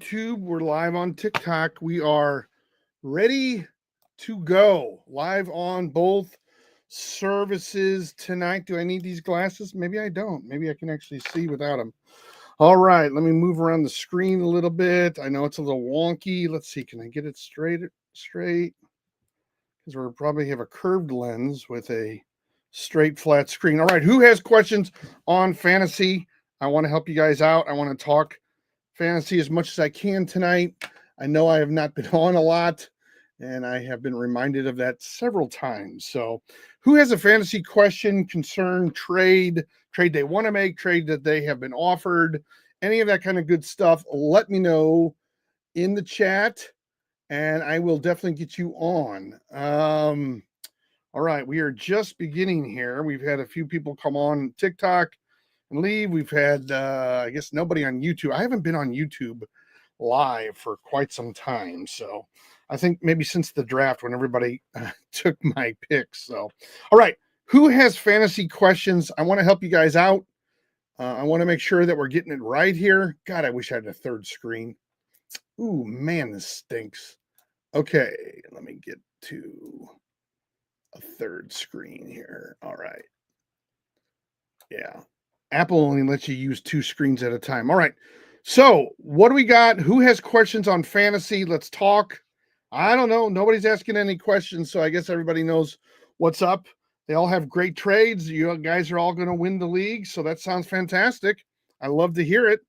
YouTube. We're live on TikTok. We are ready to go. Live on both services tonight. Do I need these glasses? Maybe I don't. Maybe I can actually see without them. All right, let me move around the screen a little bit. I know it's a little wonky. Let's see. Can I get it straight? Because we'll probably have a curved lens with a straight flat screen. All right, who has questions on fantasy? I want to help you guys out. I want to talk fantasy as much as I can tonight. I know I have not been on a lot, and I have been reminded of that several times. So, who has a fantasy question, concern, trade they want to make, trade that they have been offered, any of that kind of good stuff? Let me know in the chat, and I will definitely get you on. All right, we are just beginning here. We've had a few people come on TikTok and leave. We've had, I guess, nobody on YouTube. I haven't been on YouTube live for quite some time. So I think maybe since the draft when everybody took my picks. So, all right, who has fantasy questions? I want to help you guys out. I want to make sure that we're getting it right here. God, I wish I had a third screen. Ooh, man, this stinks. Okay, let me get to a third screen here. All right. Yeah. Apple only lets you use two screens at a time. All right. So, what do we got? Who has questions on fantasy? Let's talk. I don't know. Nobody's asking any questions, so I guess everybody knows what's up. They all have great trades. You guys are all going to win the league, so that sounds fantastic. I love to hear it.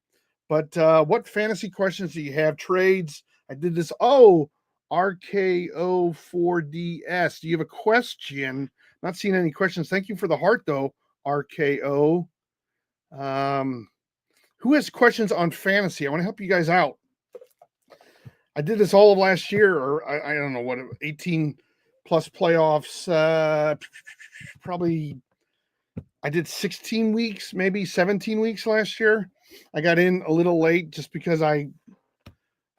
But what fantasy questions do you have? Trades. I did this. Oh, RKO4DS. Do you have a question? Not seeing any questions. Thank you for the heart, though, RKO. Who has questions on fantasy? I want to help you guys out. I did this all of last year, or I don't know what, 18 plus playoffs. Probably I did 16 weeks, maybe 17 weeks last year. I got in a little late just because I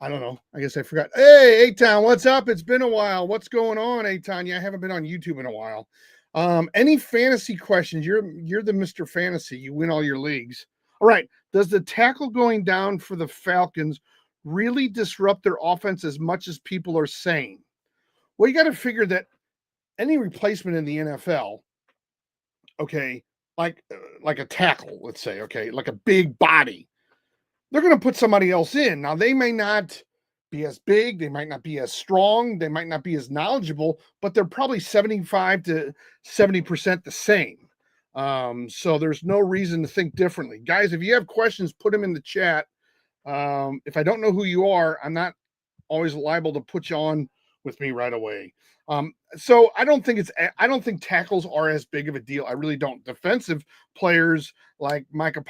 don't know. I guess I forgot. Hey, A-Town, what's up? It's been a while. What's going on, A-Town? Yeah, I haven't been on YouTube in a while. Any fantasy questions? You're the Mr. Fantasy. You win all your leagues. All right. Does the tackle going down for the Falcons really disrupt their offense as much as people are saying? Well, you got to figure that any replacement in the NFL, okay, like a tackle, let's say, okay, like a big body, they're going to put somebody else in. Now, they may not be as big, they might not be as strong, they might not be as knowledgeable, but they're probably 75 to 70% the same. So there's no reason to think differently. Guys, if you have questions, put them in the chat. If I don't know who you are, I'm not always liable to put you on with me right away. So I don't think tackles are as big of a deal. I really don't. Defensive players like Micah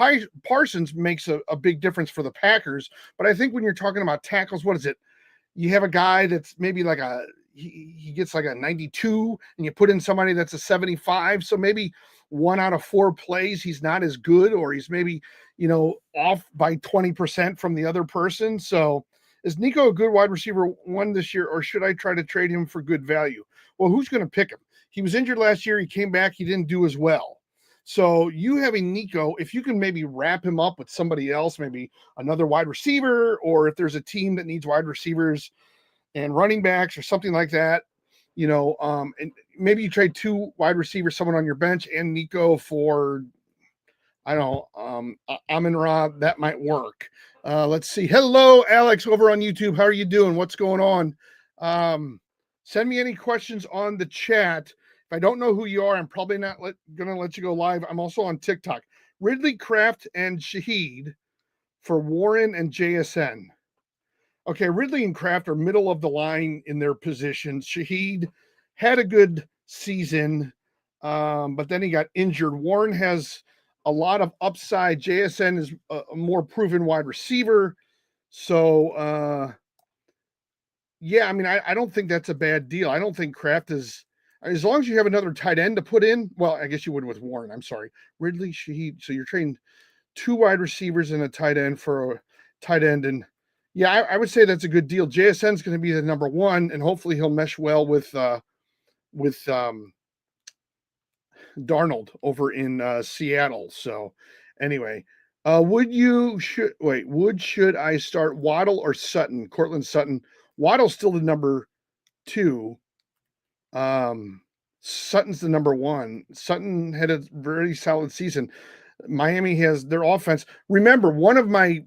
Parsons makes a big difference for the Packers. But I think when you're talking about tackles, what is it? You have a guy that's maybe like he gets like a 92 and you put in somebody that's a 75. So maybe 1 out of 4 plays, he's not as good, or he's maybe, off by 20% from the other person. So is Nico a good wide receiver 1 this year, or should I try to trade him for good value? Well, who's going to pick him? He was injured last year. He came back. He didn't do as well. So you having Nico, if you can maybe wrap him up with somebody else, maybe another wide receiver, or if there's a team that needs wide receivers and running backs or something like that, and maybe you trade 2 wide receivers, someone on your bench, and Nico for, I don't know, Amon-Ra, that might work. Let's see. Hello, Alex, over on YouTube. How are you doing? What's going on? Send me any questions on the chat. If I don't know who you are, I'm probably not going to let you go live. I'm also on TikTok. Ridley, Kraft, and Shaheed for Warren and JSN. Okay, Ridley and Kraft are middle of the line in their positions. Shaheed had a good season, but then he got injured. Warren has a lot of upside. JSN is a more proven wide receiver. So, yeah, I mean, I don't think that's a bad deal. I don't think Kraft is, as long as you have another tight end to put in. Well, I guess you would with Warren. I'm sorry. Ridley, Shaheed. So you're trading 2 wide receivers and a tight end for a tight end. And yeah, I would say that's a good deal. JSN is going to be the number 1, and hopefully he'll mesh well with Darnold over in Seattle. So anyway, Should I start Waddle or Sutton? Cortland Sutton. Waddle's still the number 2. Sutton's the number 1. Sutton had a very solid season. Miami has their offense. Remember, one of my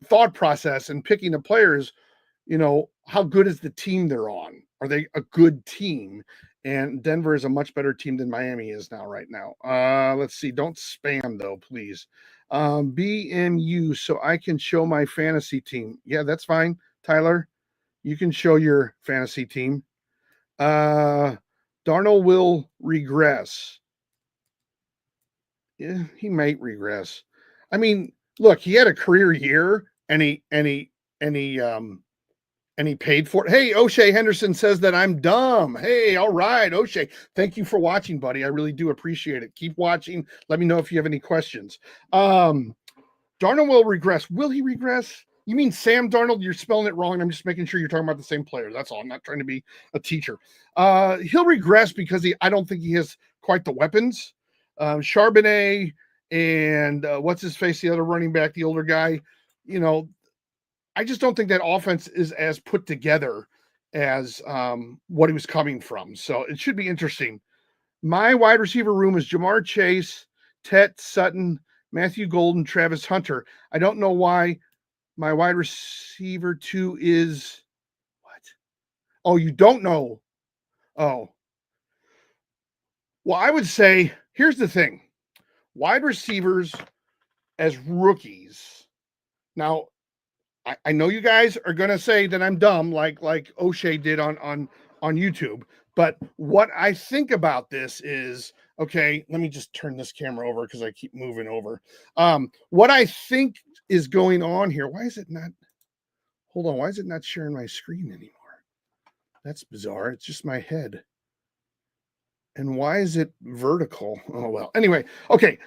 thought process in picking the players, how good is the team they're on? Are they a good team? And Denver is a much better team than Miami is right now. Let's see. Don't spam though, please. BMU, so I can show my fantasy team. Yeah, that's fine, Tyler. You can show your fantasy team. Darnold will regress. Yeah, he might regress. I mean, look, he had a career year and he paid for it. Hey, O'Shea Henderson says that I'm dumb. Hey, all right, O'Shea. Thank you for watching, buddy. I really do appreciate it. Keep watching. Let me know if you have any questions. Darnold will regress. Will he regress? You mean Sam Darnold? You're spelling it wrong. I'm just making sure you're talking about the same player. That's all. I'm not trying to be a teacher. He'll regress because I don't think he has quite the weapons. Charbonnet and what's his face, the other running back, the older guy, I just don't think that offense is as put together as what he was coming from. So it should be interesting. My wide receiver room is Jamar Chase, Tet Sutton, Matthew Golden, Travis Hunter. I don't know why my wide receiver 2 is what? Oh, you don't know. Oh. Well, I would say here's the thing. Wide receivers as rookies. Now, I know you guys are going to say that I'm dumb like O'Shea did on YouTube. But what I think about this is, okay, let me just turn this camera over because I keep moving over. What I think is going on here, why is it not sharing my screen anymore? That's bizarre. It's just my head. And why is it vertical? Oh, well, anyway, okay.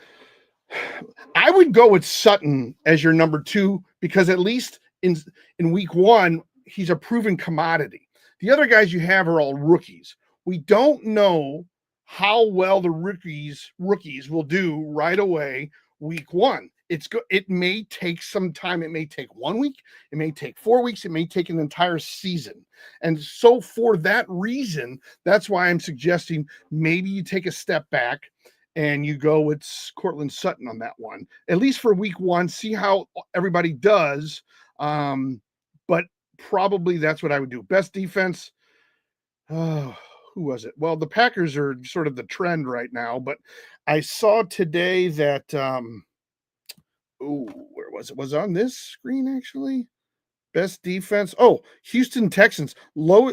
I would go with Sutton as your number 2 because at least in week 1, he's a proven commodity. The other guys you have are all rookies. We don't know how well the rookies will do right away week 1. It may take some time. It may take 1 week. It may take 4 weeks. It may take an entire season. And so for that reason, that's why I'm suggesting maybe you take a step back and you go with Cortland Sutton on that one, at least for week 1, see how everybody does. But probably that's what I would do. Best defense. Who was it? Well, the Packers are sort of the trend right now, but I saw today that, where was it? Was it on this screen actually? Best defense. Oh, Houston Texans,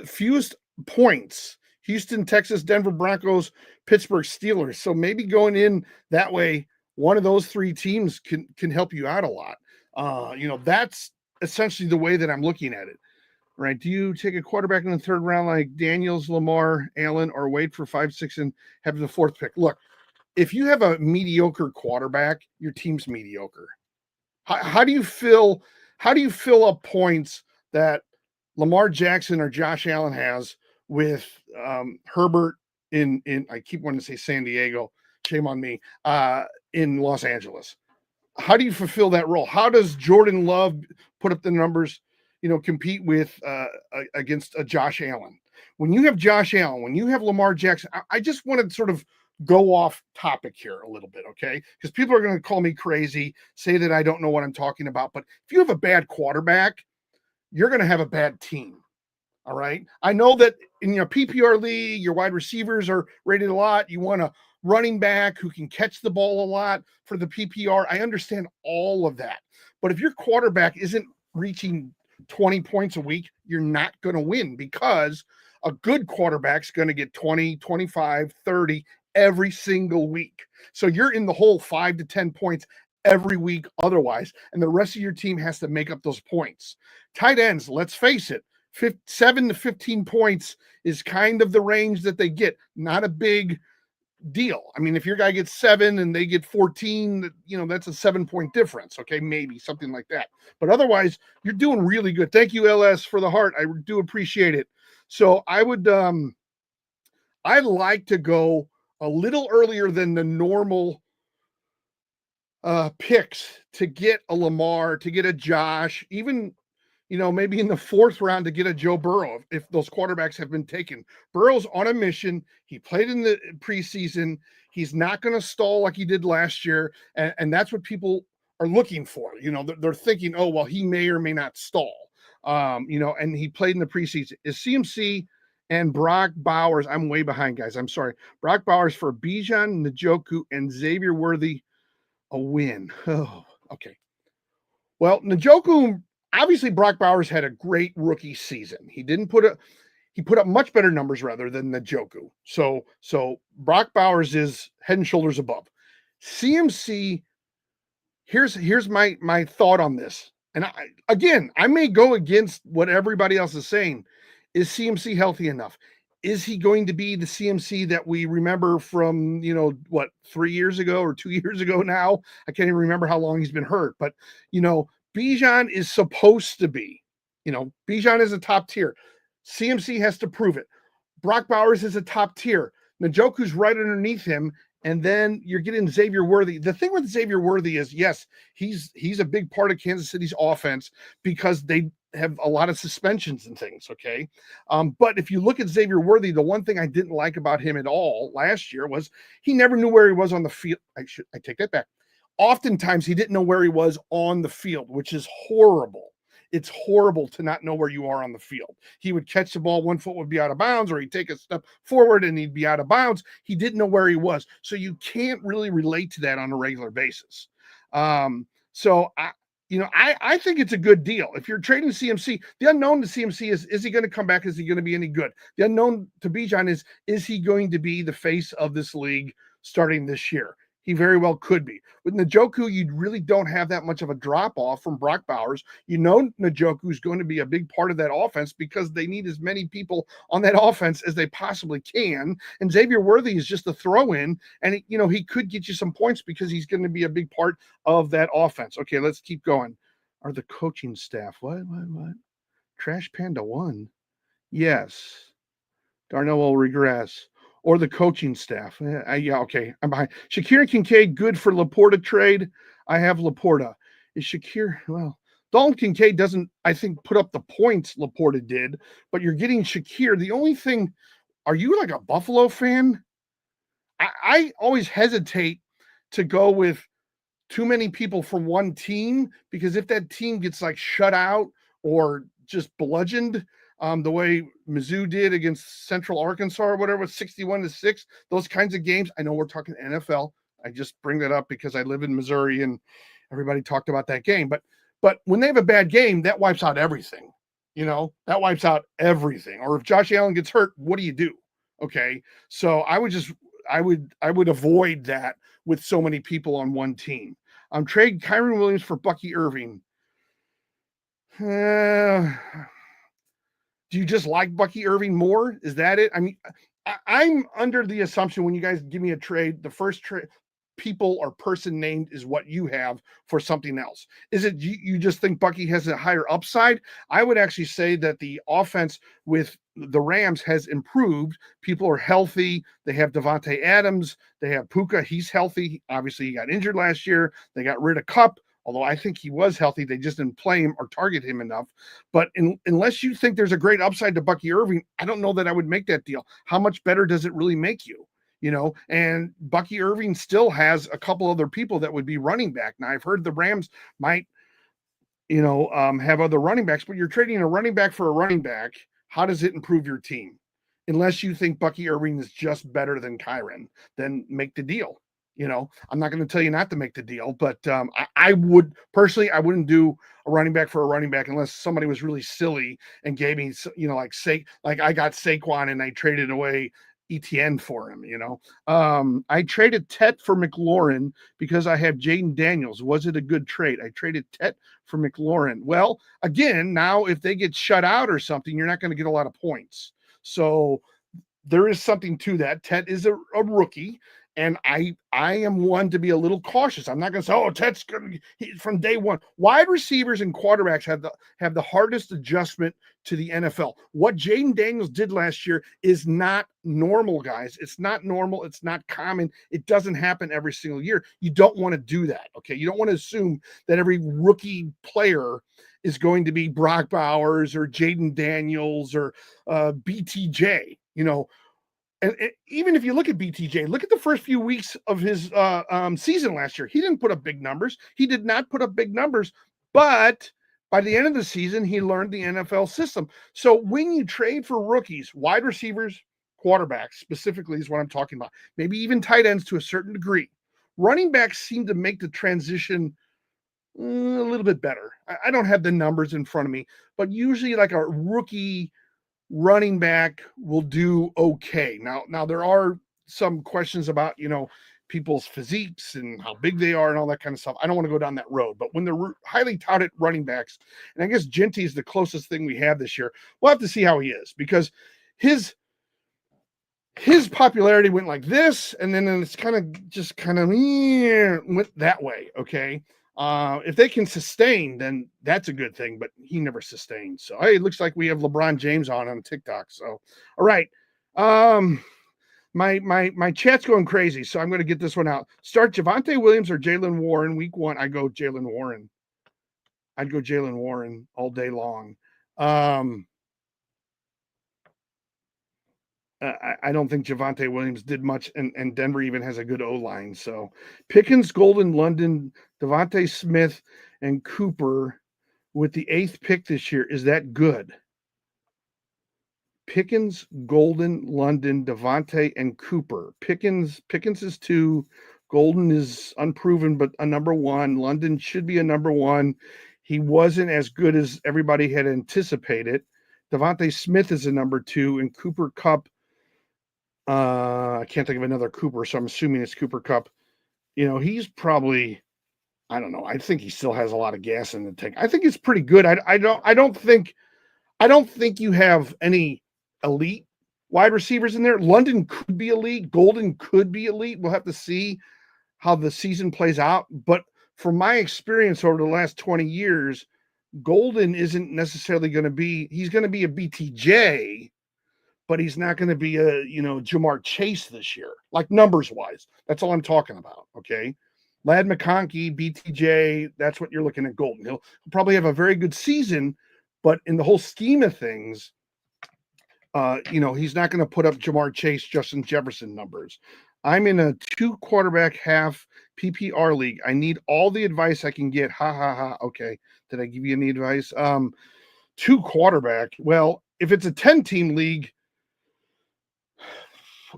fewest points. Houston, Texas, Denver Broncos, Pittsburgh Steelers. So maybe going in that way, one of those 3 teams can help you out a lot. That's essentially the way that I'm looking at it. Right? Do you take a quarterback in the 3rd round like Daniels, Lamar, Allen, or wait for 5, 6, and have the 4th pick? Look, if you have a mediocre quarterback, your team's mediocre. How do you fill up points that Lamar Jackson or Josh Allen has with Herbert in I keep wanting to say San Diego, shame on me, in Los Angeles? How do you fulfill that role? How does Jordan Love put up the numbers, compete with against Josh Allen? When you have Josh Allen, when you have Lamar Jackson, I just want to sort of go off topic here a little bit, okay? Because people are going to call me crazy, say that I don't know what I'm talking about. But if you have a bad quarterback, you're going to have a bad team. All right. I know that in your PPR league, your wide receivers are rated a lot. You want a running back who can catch the ball a lot for the PPR. I understand all of that. But if your quarterback isn't reaching 20 points a week, you're not going to win because a good quarterback's going to get 20, 25, 30 every single week. So you're in the hole 5 to 10 points every week otherwise. And the rest of your team has to make up those points. Tight ends, let's face it, 7 to 15 points is kind of the range that they get. Not a big deal. I mean, if your guy gets 7 and they get 14, that's a 7-point difference. Okay, maybe something like that. But otherwise, you're doing really good. Thank you, LS, for the heart. I do appreciate it. So I would, I'd like to go a little earlier than the normal picks to get a Lamar, to get a Josh, even maybe in the fourth round to get a Joe Burrow if those quarterbacks have been taken. Burrow's on a mission. He played in the preseason. He's not going to stall like he did last year. And that's what people are looking for. They're thinking, oh, well, he may or may not stall. And he played in the preseason. Is CMC and Brock Bowers, I'm way behind, guys. I'm sorry. Brock Bowers for Bijan, Njoku, and Xavier Worthy a win. Oh, okay. Well, Njoku, obviously Brock Bowers had a great rookie season. He put up much better numbers rather than Njoku. So Brock Bowers is head and shoulders above. CMC, here's my thought on this. And I may go against what everybody else is saying. Is CMC healthy enough? Is he going to be the CMC that we remember from, 3 years ago or 2 years ago now? I can't even remember how long he's been hurt, but, Bijan is supposed to be, Bijan is a top tier. CMC has to prove it. Brock Bowers is a top tier. Njoku's right underneath him. And then you're getting Xavier Worthy. The thing with Xavier Worthy is, yes, he's a big part of Kansas City's offense because they have a lot of suspensions and things, okay? But if you look at Xavier Worthy, the one thing I didn't like about him at all last year was he never knew where he was on the field. I take that back. Oftentimes, he didn't know where he was on the field, which is horrible. It's horrible to not know where you are on the field. He would catch the ball, one foot would be out of bounds, or he'd take a step forward and he'd be out of bounds. He didn't know where he was. So you can't really relate to that on a regular basis. So I think it's a good deal. If you're trading CMC, the unknown to CMC is he going to come back? Is he going to be any good? The unknown to Bijan is he going to be the face of this league starting this year? He very well could be. With Njoku, you really don't have that much of a drop-off from Brock Bowers. Njoku is going to be a big part of that offense because they need as many people on that offense as they possibly can. And Xavier Worthy is just a throw-in, and he could get you some points because he's going to be a big part of that offense. Okay, let's keep going. Are the coaching staff what? Trash Panda 1. Yes. Darnell will regress. Or the coaching staff. Yeah, okay. I'm behind. Shakir and Kincaid, good for Laporta trade. I have Laporta. Is Shakir, well, Dalton Kincaid doesn't, I think, put up the points Laporta did, but you're getting Shakir. The only thing, are you like a Buffalo fan? I always hesitate to go with too many people from one team because if that team gets like shut out or just bludgeoned, the way Mizzou did against Central Arkansas or whatever, 61-6, those kinds of games. I know we're talking NFL. I just bring that up because I live in Missouri and everybody talked about that game. But when they have a bad game, that wipes out everything. That wipes out everything. Or if Josh Allen gets hurt, what do you do? Okay. So I would avoid that with so many people on one team. Trade Kyren Williams for Bucky Irving. Do you just like Bucky Irving more? Is that it? I mean, I'm under the assumption when you guys give me a trade, the first trade people or person named is what you have for something else. Is it you just think Bucky has a higher upside? I would actually say that the offense with the Rams has improved. People are healthy. They have Devontae Adams. They have Puka. He's healthy. Obviously, he got injured last year. They got rid of Kupp. Although I think he was healthy, they just didn't play him or target him enough. But unless you think there's a great upside to Bucky Irving, I don't know that I would make that deal. How much better does it really make you? And Bucky Irving still has a couple other people that would be running back. Now, I've heard the Rams might, have other running backs, but you're trading a running back for a running back. How does it improve your team? Unless you think Bucky Irving is just better than Kyren, then make the deal. I'm not going to tell you not to make the deal, but I would personally, I wouldn't do a running back for a running back unless somebody was really silly and gave me, like I got Saquon and I traded away ETN for him. I traded Tet for McLaurin because I have Jaden Daniels. Was it a good trade? I traded Tet for McLaurin. Well, again, now if they get shut out or something, you're not going to get a lot of points. So there is something to that. Tet is a rookie. And I am one to be a little cautious. I'm not going to say, oh, Ted's going from day one. Wide receivers and quarterbacks have the hardest adjustment to the NFL. What Jaden Daniels did last year is not normal, guys. It's not normal. It's not common. It doesn't happen every single year. You don't want to do that. Okay. You don't want to assume that every rookie player is going to be Brock Bowers or Jaden Daniels or BTJ, And even if you look at BTJ, look at the first few weeks of his season last year. He didn't put up big numbers. He did not put up big numbers, but by the end of the season, he learned the NFL system. So when you trade for rookies, wide receivers, quarterbacks specifically is what I'm talking about, maybe even tight ends to a certain degree, running backs seem to make the transition a little bit better. I don't have the numbers in front of me, but usually like a rookie running back will do okay. Now there are some questions about, people's physiques and how big they are and all that kind of stuff. I don't want to go down that road, but when they're highly touted running backs, and I guess Genty is the closest thing we have this year, we'll have to see how he is, because his popularity went like this, and then it's kind of went that way. Okay. If they can sustain, then that's a good thing, but he never sustained. So, hey, it looks like we have LeBron James on TikTok. So, all right. My chat's going crazy, so I'm going to get this one out. Start Javonte Williams or Jaylen Warren week 1. I go Jaylen Warren. I'd go Jaylen Warren all day long. I don't think Javonte Williams did much, and Denver even has a good O-line. So Pickens, Golden, London, Devontae Smith, and Cooper with the 8th pick this year. Is that good? Pickens, Golden, London, Devontae, and Cooper. Pickens is 2. Golden is unproven, but a number 1. London should be a number 1. He wasn't as good as everybody had anticipated. Devontae Smith is a number 2, and Cooper Kupp. I can't think of another Cooper, so I'm assuming it's Cooper Kupp. He's probably, I don't know. I think he still has a lot of gas in the tank. I think it's pretty good. I don't think you have any elite wide receivers in there. London could be elite. Golden could be elite. We'll have to see how the season plays out. But from my experience over the last 20 years, Golden isn't necessarily going to be, he's going to be a BTJ, but he's not going to be a, Jamar Chase this year, like numbers wise. That's all I'm talking about. Okay. Ladd McConkey, BTJ, that's what you're looking at Golden. He'll probably have a very good season, but in the whole scheme of things, he's not going to put up Jamar Chase, Justin Jefferson numbers. I'm in a 2 quarterback half PPR league. I need all the advice I can get. Ha ha ha. Okay. Did I give you any advice? 2 quarterback. Well, if it's a 10-team league,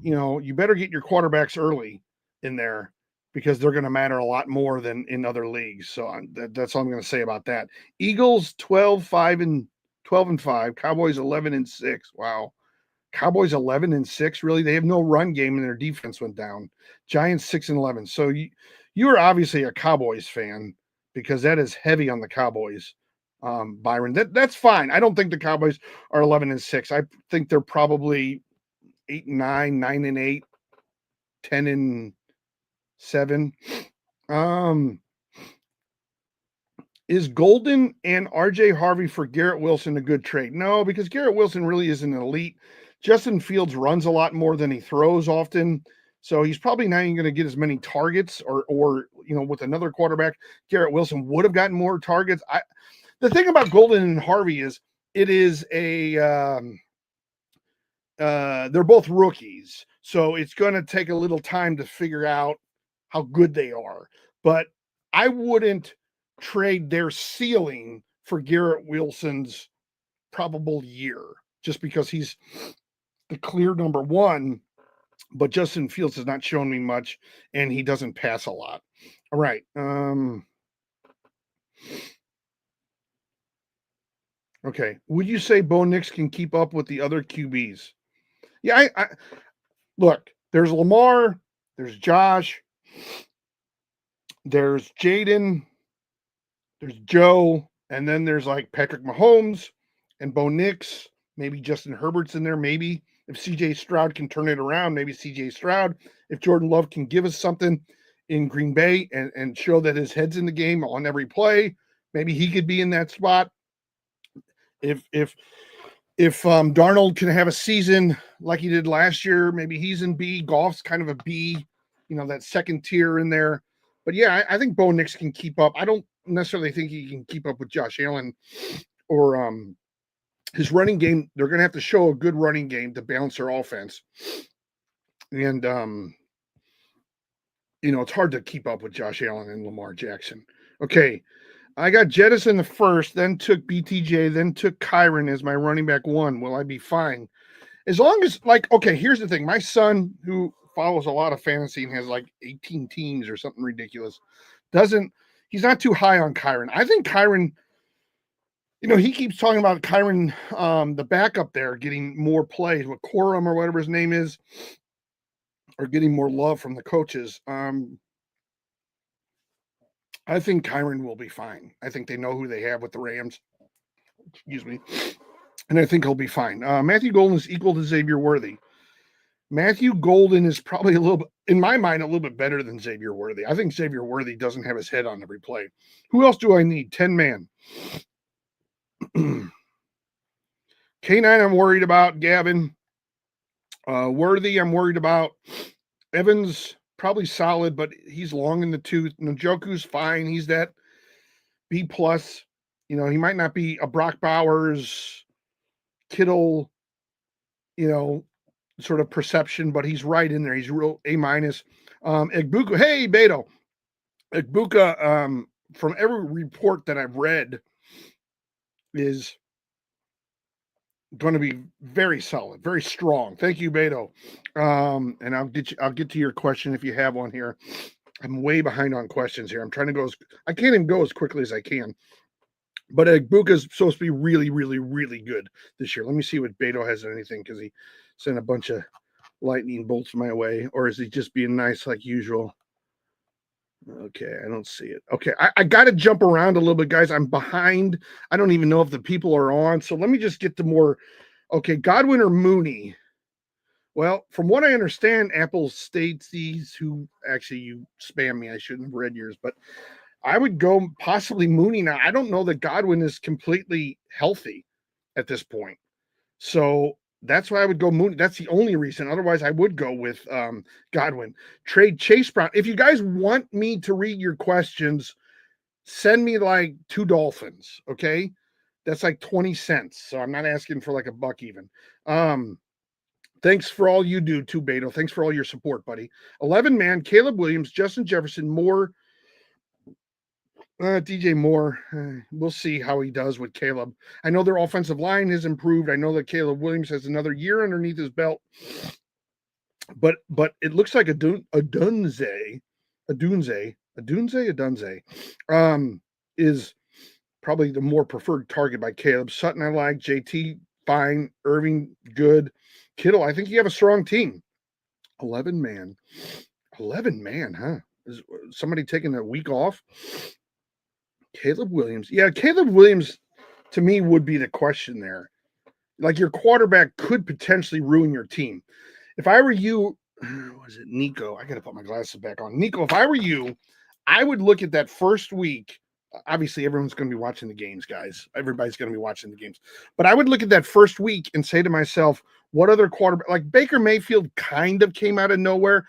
you better get your quarterbacks early in there, because they're going to matter a lot more than in other leagues. So that's all I'm going to say about that. Eagles 12-5. Cowboys 11-6. Wow. Cowboys 11-6. Really? They have no run game and their defense went down. Giants 6-11. So you are obviously a Cowboys fan, because that is heavy on the Cowboys. Byron, that's fine. I don't think the Cowboys are 11-6. I think they're probably 8-9, 9-8, 10-7. Is Golden and RJ Harvey for Garrett Wilson a good trade? No, because Garrett Wilson really isn't an elite. Justin Fields runs a lot more than he throws often, so he's probably not even going to get as many targets, or with another quarterback, Garrett Wilson would have gotten more targets. The thing about Golden and Harvey is it is they're both rookies, so it's going to take a little time to figure out how good they are. But I wouldn't trade their ceiling for Garrett Wilson's probable year, just because he's the clear number 1. But Justin Fields has not shown me much, and he doesn't pass a lot. All right. Okay. Would you say Bo Nix can keep up with the other QBs? Yeah, I look, there's Lamar, there's Josh, there's Jaden, there's Joe, and then there's like Patrick Mahomes and Bo Nix. Maybe Justin Herbert's in there, maybe. If CJ Stroud can turn it around, maybe CJ Stroud. If Jordan Love can give us something in Green Bay and show that his head's in the game on every play, maybe he could be in that spot. If Darnold can have a season like he did last year, maybe he's in B. Goff's kind of a B, that second tier in there. But yeah, I think Bo Nix can keep up. I don't necessarily think he can keep up with Josh Allen or his running game. They're going to have to show a good running game to balance their offense. And, it's hard to keep up with Josh Allen and Lamar Jackson. Okay. I got Jettison the first, then took BTJ, then took Kyren as my running back 1. Will I be fine? As long as, okay, here's the thing. My son, who follows a lot of fantasy and has 18 teams or something ridiculous, he's not too high on Kyren. I think Kyren, he keeps talking about Kyren, the backup there, getting more plays with Corum or whatever his name is, or getting more love from the coaches. I think Kyren will be fine. I think they know who they have with the Rams. Excuse me. And I think he'll be fine. Matthew Golden is equal to Xavier Worthy. Matthew Golden is probably in my mind, a little bit better than Xavier Worthy. I think Xavier Worthy doesn't have his head on every play. Who else do I need? 10-man. K9 I'm worried about. Gavin. Worthy I'm worried about. Evans probably solid, but he's long in the tooth. Njoku's fine. He's that B+. He might not be a Brock Bowers, Kittle, sort of perception, but he's right in there. He's real A-. Egbuka. Hey, Beto. Egbuka, from every report that I've read, is going to be very solid, very strong. Thank you, Beto. And I'll get to your question if you have one here. I'm way behind on questions here. I'm trying to I can't even go as quickly as I can. But Egbuka is supposed to be really, really, really good this year. Let me see what Beto has anything, because he sent a bunch of lightning bolts my way. Or is he just being nice like usual? Okay, I don't see it. Okay, I got to jump around a little bit, guys. I'm behind. I don't even know if the people are on. So let me just get to more. Okay, Godwin or Mooney? Well, from what I understand, Apple states these who actually you spam me. I shouldn't have read yours, but I would go possibly Mooney now. I don't know that Godwin is completely healthy at this point. So that's why I would go Mooney. That's the only reason. Otherwise, I would go with Godwin. Trade Chase Brown. If you guys want me to read your questions, send me 2 Dolphins, okay? That's 20 cents. So I'm not asking for a buck even. Thanks for all you do too, Beto. Thanks for all your support, buddy. 11-man, Caleb Williams, Justin Jefferson, Moore, DJ Moore. We'll see how he does with Caleb. I know their offensive line has improved. I know that Caleb Williams has another year underneath his belt. But it looks like Adunze is probably the more preferred target by Caleb. Sutton I like. JT fine. Irving good. Kittle, I think you have a strong team. 11-man, huh? Is somebody taking a week off? Caleb Williams. Yeah, Caleb Williams to me would be the question there. Your quarterback could potentially ruin your team. If I were you, was it Nico? I got to put my glasses back on. Nico, if I were you, I would look at that first week. Obviously, everyone's going to be watching the games, guys. Everybody's going to be watching the games. But I would look at that first week and say to myself, what other quarterback? Baker Mayfield kind of came out of nowhere.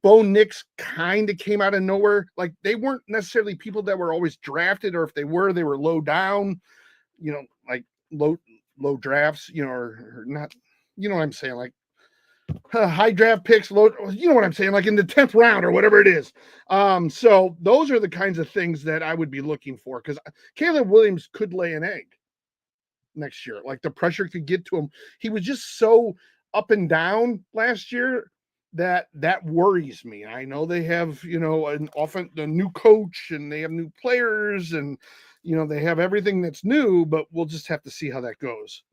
Bo Nix kind of came out of nowhere. They weren't necessarily people that were always drafted, or if they were low down, low drafts, or not, you know what I'm saying? High draft picks, low, you know what I'm saying? In the 10th round or whatever it is. So those are the kinds of things that I would be looking for, because Caleb Williams could lay an egg next year. The pressure could get to him. He was just so up and down last year that worries me. I know they have, a new coach, and they have new players, and, they have everything that's new, but we'll just have to see how that goes.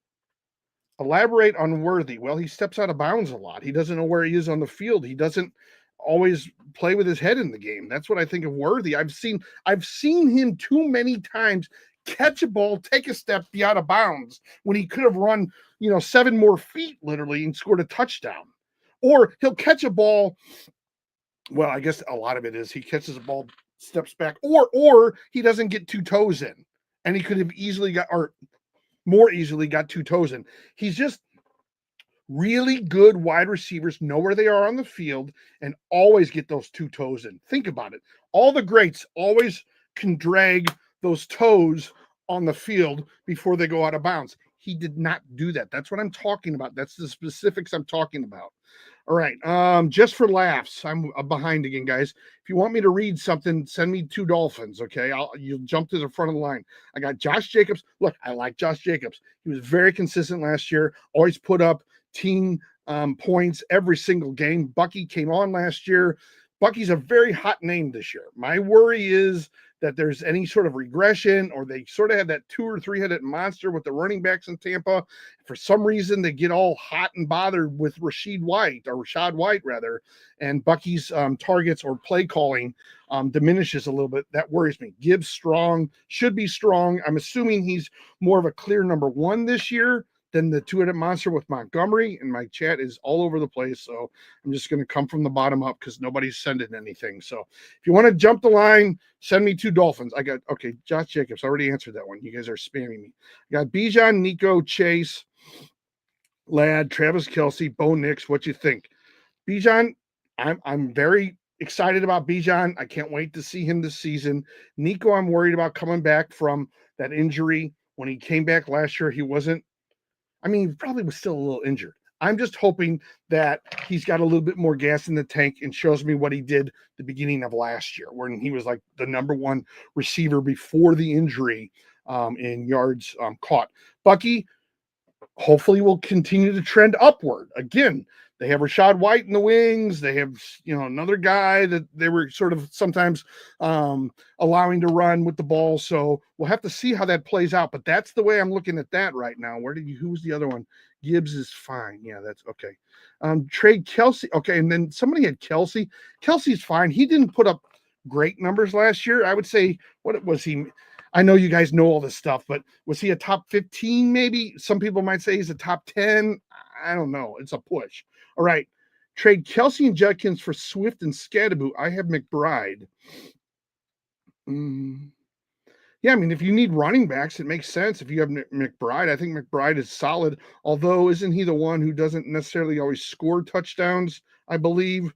Elaborate on Worthy. Well, he steps out of bounds a lot. He doesn't know where he is on the field. He doesn't always play with his head in the game. That's what I think of Worthy. I've seen him too many times catch a ball, take a step, be out of bounds when he could have run, 7 more feet literally and scored a touchdown. Or he'll catch a ball. Well, I guess a lot of it is he catches a ball, steps back, or he doesn't get 2 toes in, and he could have easily got, or more easily got 2 toes in. He's just really good wide receivers, know where they are on the field and always get those 2 toes in. Think about it. All the greats always can drag those toes on the field before they go out of bounds. He did not do that. That's what I'm talking about. That's the specifics I'm talking about. All right. Just for laughs, I'm behind again, guys. If you want me to read something, send me 2 Dolphins. Okay. You'll jump to the front of the line. I got Josh Jacobs. Look, I like Josh Jacobs. He was very consistent last year, always put up team points every single game. Bucky came on last year. Bucky's a very hot name this year. My worry is that there's any sort of regression, or they sort of have that 2 or 3-headed monster with the running backs in Tampa. For some reason, they get all hot and bothered with Rachaad White rather, and Bucky's targets or play calling diminishes a little bit. That worries me. Gibbs strong, should be strong. I'm assuming he's more of a clear number 1 this year than the 2-headed monster with Montgomery, and my chat is all over the place, so I'm just going to come from the bottom up because nobody's sending anything. So if you want to jump the line, send me 2 Dolphins. I got, okay, Josh Jacobs, I already answered that one. You guys are spamming me. I got Bijan, Nico, Chase, Ladd, Travis Kelce, Bo Nix. What you think? Bijan, I'm very excited about Bijan. I can't wait to see him this season. Nico, I'm worried about coming back from that injury. When he came back last year, he wasn't, he probably was still a little injured. I'm just hoping that he's got a little bit more gas in the tank and shows me what he did the beginning of last year, when he was like the number 1 receiver before the injury in yards caught. Bucky, hopefully, will continue to trend upward. Again, they have Rachaad White in the wings. They have, another guy that they were sort of sometimes allowing to run with the ball. So we'll have to see how that plays out. But that's the way I'm looking at that right now. Who was the other one? Gibbs is fine. Yeah, that's okay. Trade Kelce. Okay, and then somebody had Kelce. Kelce's fine. He didn't put up great numbers last year. I would say, what was he? I know you guys know all this stuff, but was he a top 15 maybe? Some people might say he's a top 10. I don't know. It's a push. All right. Trade Kelce and Judkins for Swift and Scadaboo. I have McBride. Yeah, if you need running backs, it makes sense. If you have McBride, I think McBride is solid. Although, isn't he the one who doesn't necessarily always score touchdowns, I believe?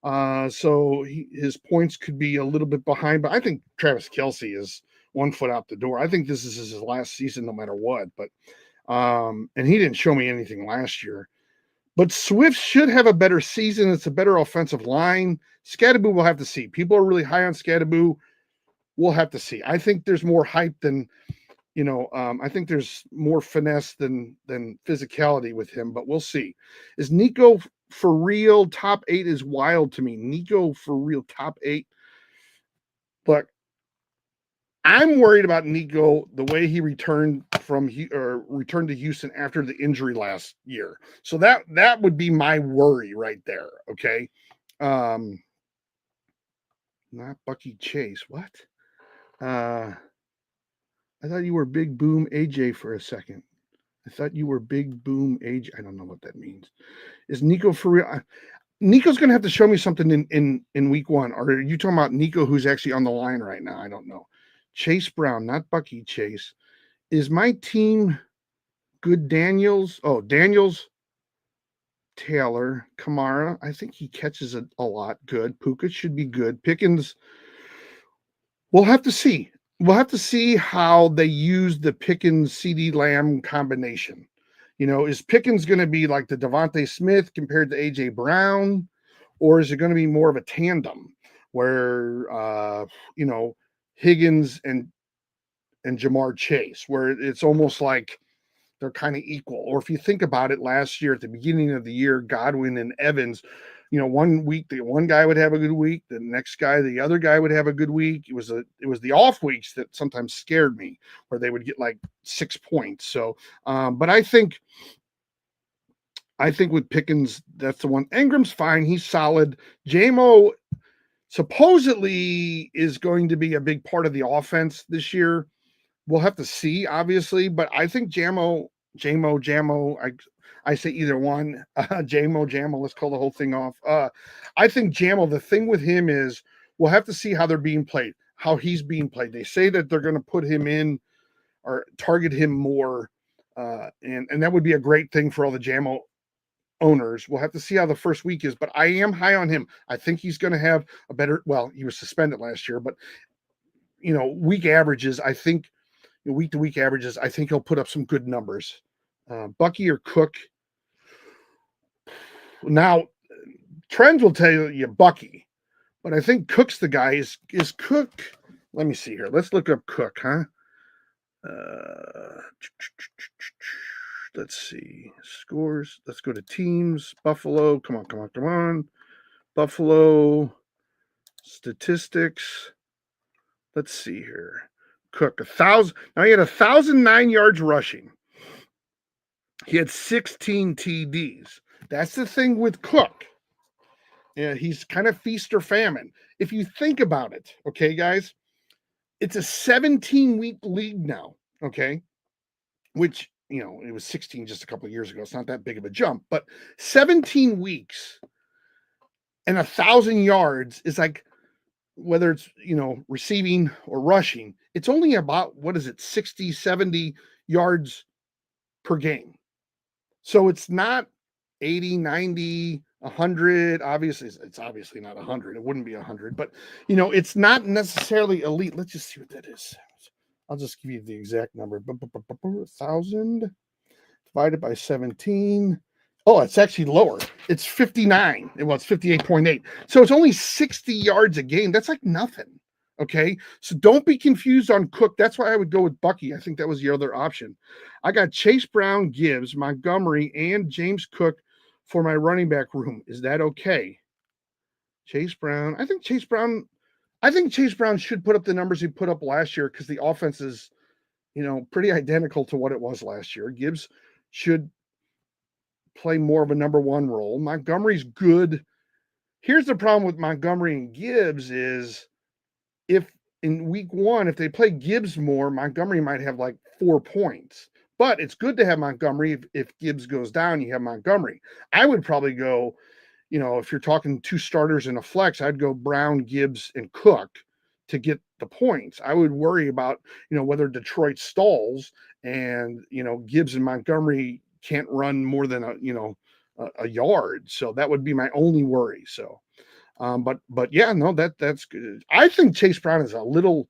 So his points could be a little bit behind. But I think Travis Kelce is 1 foot out the door. I think this is his last season no matter what. But and he didn't show me anything last year. But Swift should have a better season. It's a better offensive line. Scadaboo, we'll have to see. People are really high on Scadaboo. We'll have to see. I think there's more hype than, I think there's more finesse than physicality with him, but we'll see. Is Nico for real? Top 8 is wild to me. Nico for real, top 8. But I'm worried about Nico, the way he returned to Houston after the injury last year. So that would be my worry right there. Okay. Not Bucky Chase. What? I thought you were Big Boom AJ for a second. I thought you were Big Boom AJ. I don't know what that means. Is Nico for real? Nico's going to have to show me something in week 1. Or are you talking about Nico who's actually on the line right now? I don't know. Chase Brown, not Bucky Chase. Is my team good? Daniels? Oh, Daniels, Taylor, Kamara. I think he catches it a lot. Good. Puka should be good. Pickens, we'll have to see. We'll have to see how they use the Pickens CD Lamb combination. Is Pickens going to be like the Devontae Smith compared to AJ Brown, or is it going to be more of a tandem where Higgins and Jamar Chase, where it's almost like they're kind of equal? Or if you think about it, last year at the beginning of the year, Godwin and Evans, 1 week the one guy would have a good week, the other guy would have a good week. It was the off weeks that sometimes scared me, where they would get like 6 points. So but I think with Pickens, that's the one. Ingram's fine, he's solid. JMO supposedly is going to be a big part of the offense this year. we'll have to see, obviously, but I think Jamo, I say either one, Jamo, let's call the whole thing off. I think Jamo, the thing with him is we'll have to see how they're being played, how he's being played. They say that they're going to put him in or target him more, and that would be a great thing for all the Jamo owners. We'll have to see how the first week is, but I am high on him. I think he's going to have a better, well, he was suspended last year, but week averages, I think week to week averages, I think he'll put up some good numbers. Bucky or Cook. Now, trends will tell you Bucky, but I think Cook's the guy. Is Cook? Let me see here. Let's look up Cook, huh? Let's see scores. Let's go to teams. Buffalo. Come on. Buffalo statistics. Let's see here. Cook 1,000. Now he had 1,009 yards rushing. He had 16 TDs. That's the thing with Cook. Yeah, he's kind of feast or famine. If you think about it, okay, guys, it's a 17-week league now, okay, which, it was 16 just a couple of years ago. It's not that big of a jump, but 17 weeks and 1,000 yards is like, whether it's, receiving or rushing, it's only about, 60, 70 yards per game. So it's not 80, 90, 100. Obviously, it's obviously not 100. It wouldn't be 100, but, it's not necessarily elite. Let's just see what that is. I'll just give you the exact number. 1,000 divided by 17. Oh, it's actually lower. It's 59. Well, it's 58.8. So it's only 60 yards a game. That's like nothing. Okay. So don't be confused on Cook. That's why I would go with Bucky. I think that was the other option. I got Chase Brown, Gibbs, Montgomery, and James Cook for my running back room. Is that okay? Chase Brown. I think Chase Brown should put up the numbers he put up last year because the offense is, pretty identical to what it was last year. Gibbs should play more of a number one role. Montgomery's good. Here's the problem with Montgomery and Gibbs is if in week one, if they play Gibbs more, Montgomery might have like 4 points. But it's good to have Montgomery. If Gibbs goes down, you have Montgomery. I would probably go, if you're talking two starters in a flex, I'd go Brown, Gibbs, and Cook to get the points. I would worry about, whether Detroit stalls and, Gibbs and Montgomery can't run more than a yard. So that would be my only worry. So, but yeah, no, that's good. I think Chase Brown is a little,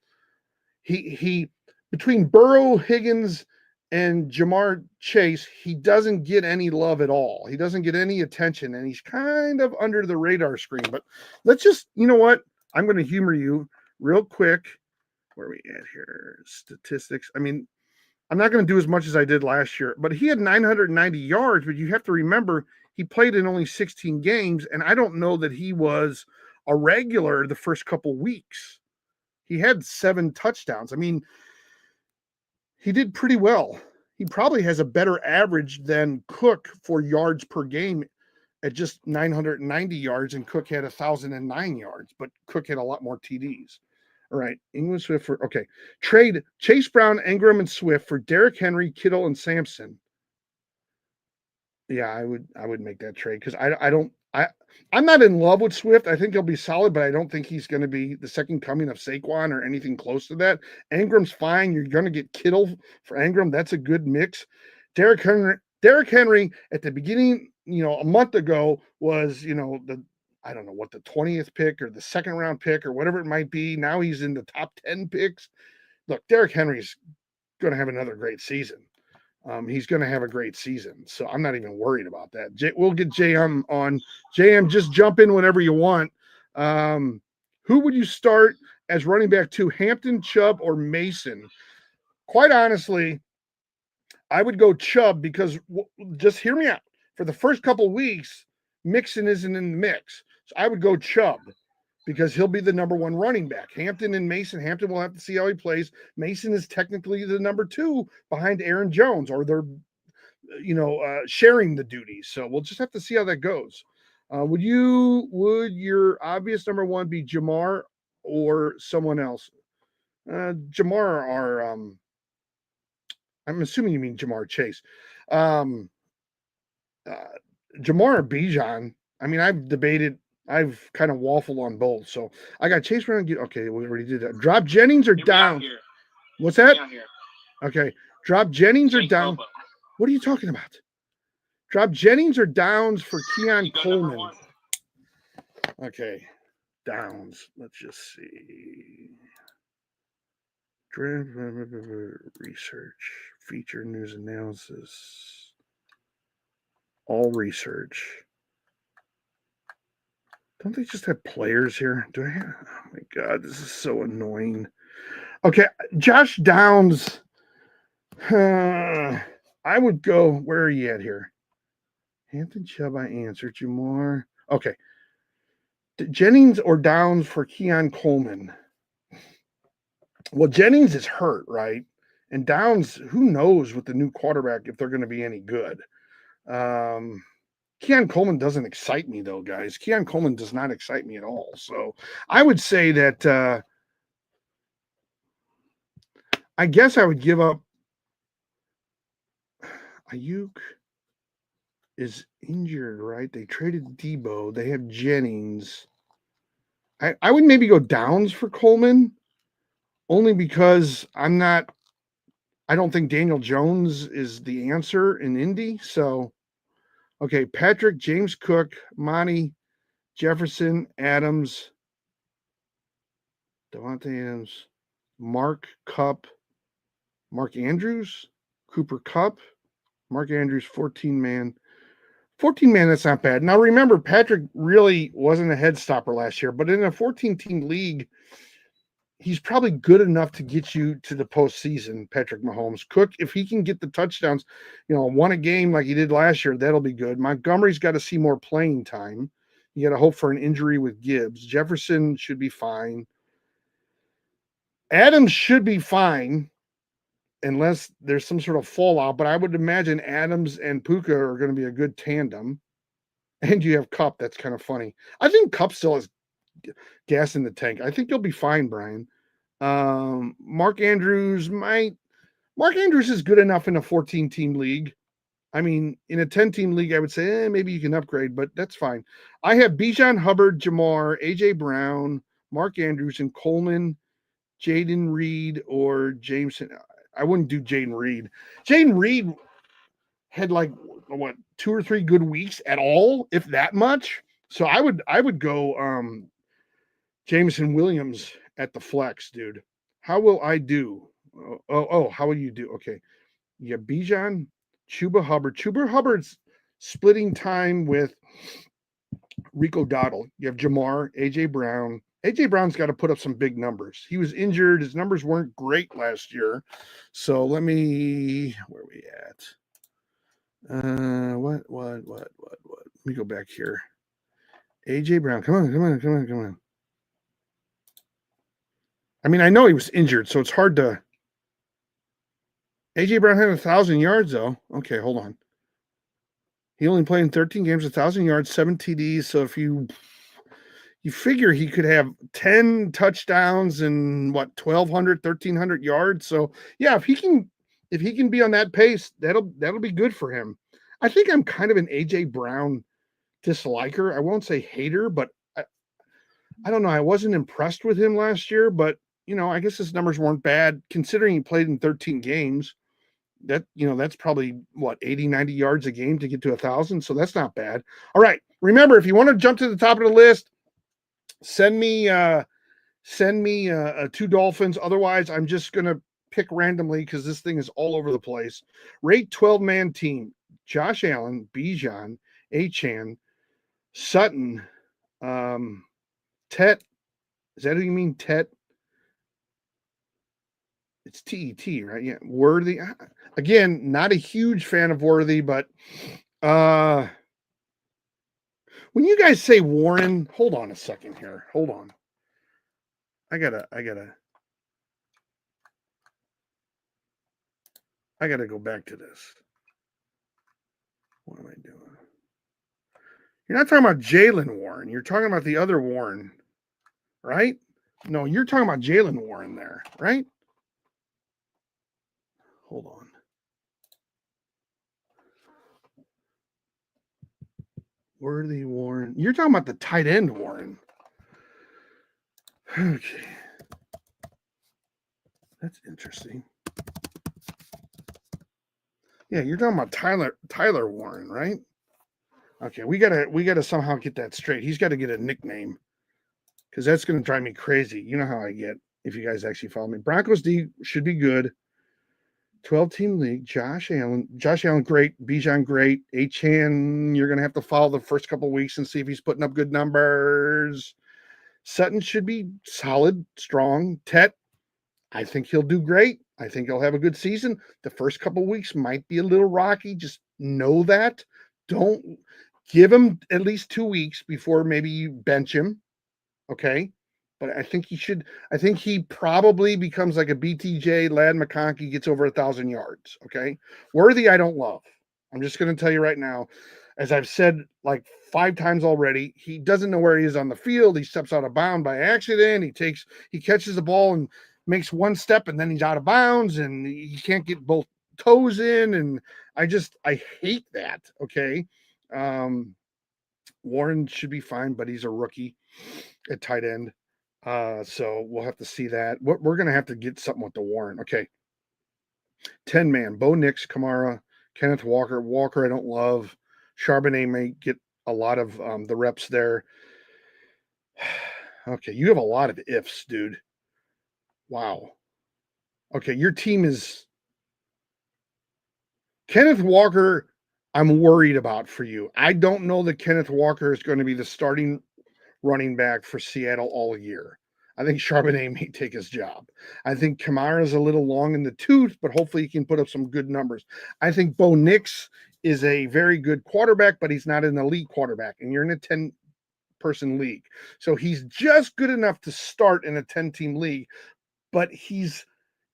he between Burrow, Higgins, and Jamar Chase, he doesn't get any love at all. He doesn't get any attention, and he's kind of under the radar screen. But let's just, you know what? I'm going to humor you real quick. Where are we at here? Statistics. I mean, I'm not going to do as much as I did last year, but he had 990 yards. But you have to remember, he played in only 16 games, and I don't know that he was a regular the first couple weeks. He had 7 touchdowns. I mean, he did pretty well. He probably has a better average than Cook for yards per game at just 990 yards, and Cook had 1,009 yards, but Cook had a lot more TDs. All right, Ingram, Swift okay. Trade Chase Brown, Ingram, and Swift for Derrick Henry, Kittle, and Sampson. Yeah, I would make that trade because I'm not in love with Swift. I think he'll be solid, but I don't think he's going to be the second coming of Saquon or anything close to that. Ingram's fine. You're going to get Kittle for Ingram. That's a good mix. Derrick Henry at the beginning, a month ago was, I don't know what the 20th pick or the second round pick or whatever it might be. Now he's in the top 10 picks. Look, Derrick Henry's going to have another great season. He's going to have a great season. So I'm not even worried about that. We'll get JM on. JM, just jump in whenever you want. Who would you start as running back 2, Hampton, Chubb, or Mason? Quite honestly, I would go Chubb because just hear me out. For the first couple of weeks, Mixon isn't in the mix. So I would go Chubb because he'll be the number 1 running back. Hampton and Mason. Hampton will have to see how he plays. Mason is technically the number 2 behind Aaron Jones, or they're, sharing the duties. So we'll just have to see how that goes. Would your obvious number 1 be Jamar or someone else? Jamar or I'm assuming you mean Jamar Chase. Jamar or Bijan. I mean, I've kind of waffled on both. So I got Chase Brown. Okay, we already did that. Drop Jennings or down? What's that? Okay, drop Jennings or down. What are you talking about? Drop Jennings or Downs for Keon Coleman. Okay, Downs. Let's just see. Research, feature news analysis, all research. Don't they just have players here? Do I have? Oh my God, this is so annoying. Okay, Josh Downs. I would go. Where are you at here? Hampton Chubb, I answered you more. Okay. Jennings or Downs for Keon Coleman? Well, Jennings is hurt, right? And Downs, who knows with the new quarterback if they're going to be any good. Keon Coleman doesn't excite me, though, guys. Keon Coleman does not excite me at all. So I would say that I guess I would give up. Ayuk is injured, right? They traded Debo. They have Jennings. I would maybe go Downs for Coleman, only because I don't think Daniel Jones is the answer in Indy. So, okay, Patrick, James Cook, Monty, Jefferson, Adams, Devontae Adams, Mark Kupp, Mark Andrews, Cooper Kupp, Mark Andrews, 14-man. 14-man, that's not bad. Now, remember, Patrick really wasn't a head stopper last year, but in a 14-team league, he's probably good enough to get you to the postseason, Patrick Mahomes. Cook, if he can get the touchdowns, won a game like he did last year, that'll be good. Montgomery's got to see more playing time. You got to hope for an injury with Gibbs. Jefferson should be fine. Adams should be fine unless there's some sort of fallout, but I would imagine Adams and Puka are going to be a good tandem. And you have Kupp. That's kind of funny. I think Kupp still has gas in the tank. I think you'll be fine, Brian. Mark Andrews is good enough in a 14-team league. I mean, in a 10-team league, I would say maybe you can upgrade, but that's fine. I have Bijan Hubbard, Jamar, A.J. Brown, Mark Andrews, and Coleman, Jaden Reed, or Jameson. I wouldn't do Jaden Reed. Jaden Reed had 2 or 3 good weeks at all, if that much. So I would go Jameson Williams at the flex, dude. How will I do? How will you do? Okay. You got Bijan, Chuba Hubbard. Chuba Hubbard's splitting time with Rico Dowdle. You have Jamar, A.J. Brown. A.J. Brown's got to put up some big numbers. He was injured. His numbers weren't great last year. So where are we at? What? Let me go back here. A.J. Brown, come on. I mean, I know he was injured, so it's hard to. A.J. Brown had 1,000 yards, though. Okay, hold on. He only played in 13 games, 1,000 yards, 7 TDs. So if you figure he could have 10 touchdowns and 1,200, 1,300 yards. So yeah, if he can be on that pace, that'll be good for him. I think I'm kind of an A.J. Brown disliker. I won't say hater, but I don't know. I wasn't impressed with him last year, but I guess his numbers weren't bad considering he played in 13 games. That's probably 80, 90 yards a game to get to 1,000. So that's not bad. All right. Remember, if you want to jump to the top of the list, send me 2 Dolphins. Otherwise, I'm just going to pick randomly because this thing is all over the place. Rate 12-man team. Josh Allen, Bijan, Achane, Sutton, Tet. Is that who you mean, Tet? It's T-E-T, right? Yeah. Worthy. Again, not a huge fan of Worthy, but when you guys say Warren, hold on a second here. Hold on. I gotta go back to this. What am I doing? You're not talking about Jaylen Warren. You're talking about the other Warren, right? No, you're talking about Jaylen Warren there, right? Hold on. Worthy Warren. You're talking about the tight end Warren. Okay. That's interesting. Yeah, you're talking about Tyler Warren, right? Okay, we gotta somehow get that straight. He's got to get a nickname because that's gonna drive me crazy. You know how I get if you guys actually follow me. Broncos D should be good. 12-team league. Josh Allen, great. Bijan, great. Achane, you're gonna have to follow the first couple of weeks and see if he's putting up good numbers. Sutton should be solid, strong. Tet, I think he'll do great. I think he'll have a good season. The first couple of weeks might be a little rocky. Just know that. Don't give him at least 2 weeks before maybe you bench him. Okay. But I think he probably becomes like a BTJ. Ladd McConkey gets over 1,000 yards. Okay. Worthy, I don't love. I'm just going to tell you right now, as I've said like 5 times already, he doesn't know where he is on the field. He steps out of bounds by accident. He catches the ball and makes one step and then he's out of bounds and he can't get both toes in. And I hate that. Okay. Warren should be fine, but he's a rookie at tight end. So we'll have to see that. We're going to have to get something with the Warren. Okay. 10-man, Bo Nix, Kamara, Kenneth Walker. Walker, I don't love. Charbonnet may get a lot of the reps there. Okay. You have a lot of ifs, dude. Wow. Okay. Your team is Kenneth Walker. I'm worried about for you. I don't know that Kenneth Walker is going to be the starting running back for Seattle all year. I think Charbonnet may take his job. I think Kamara is a little long in the tooth, but hopefully he can put up some good numbers. I think Bo Nix is a very good quarterback, but he's not an elite quarterback, and you're in a 10-person league. So he's just good enough to start in a 10-team league, but he's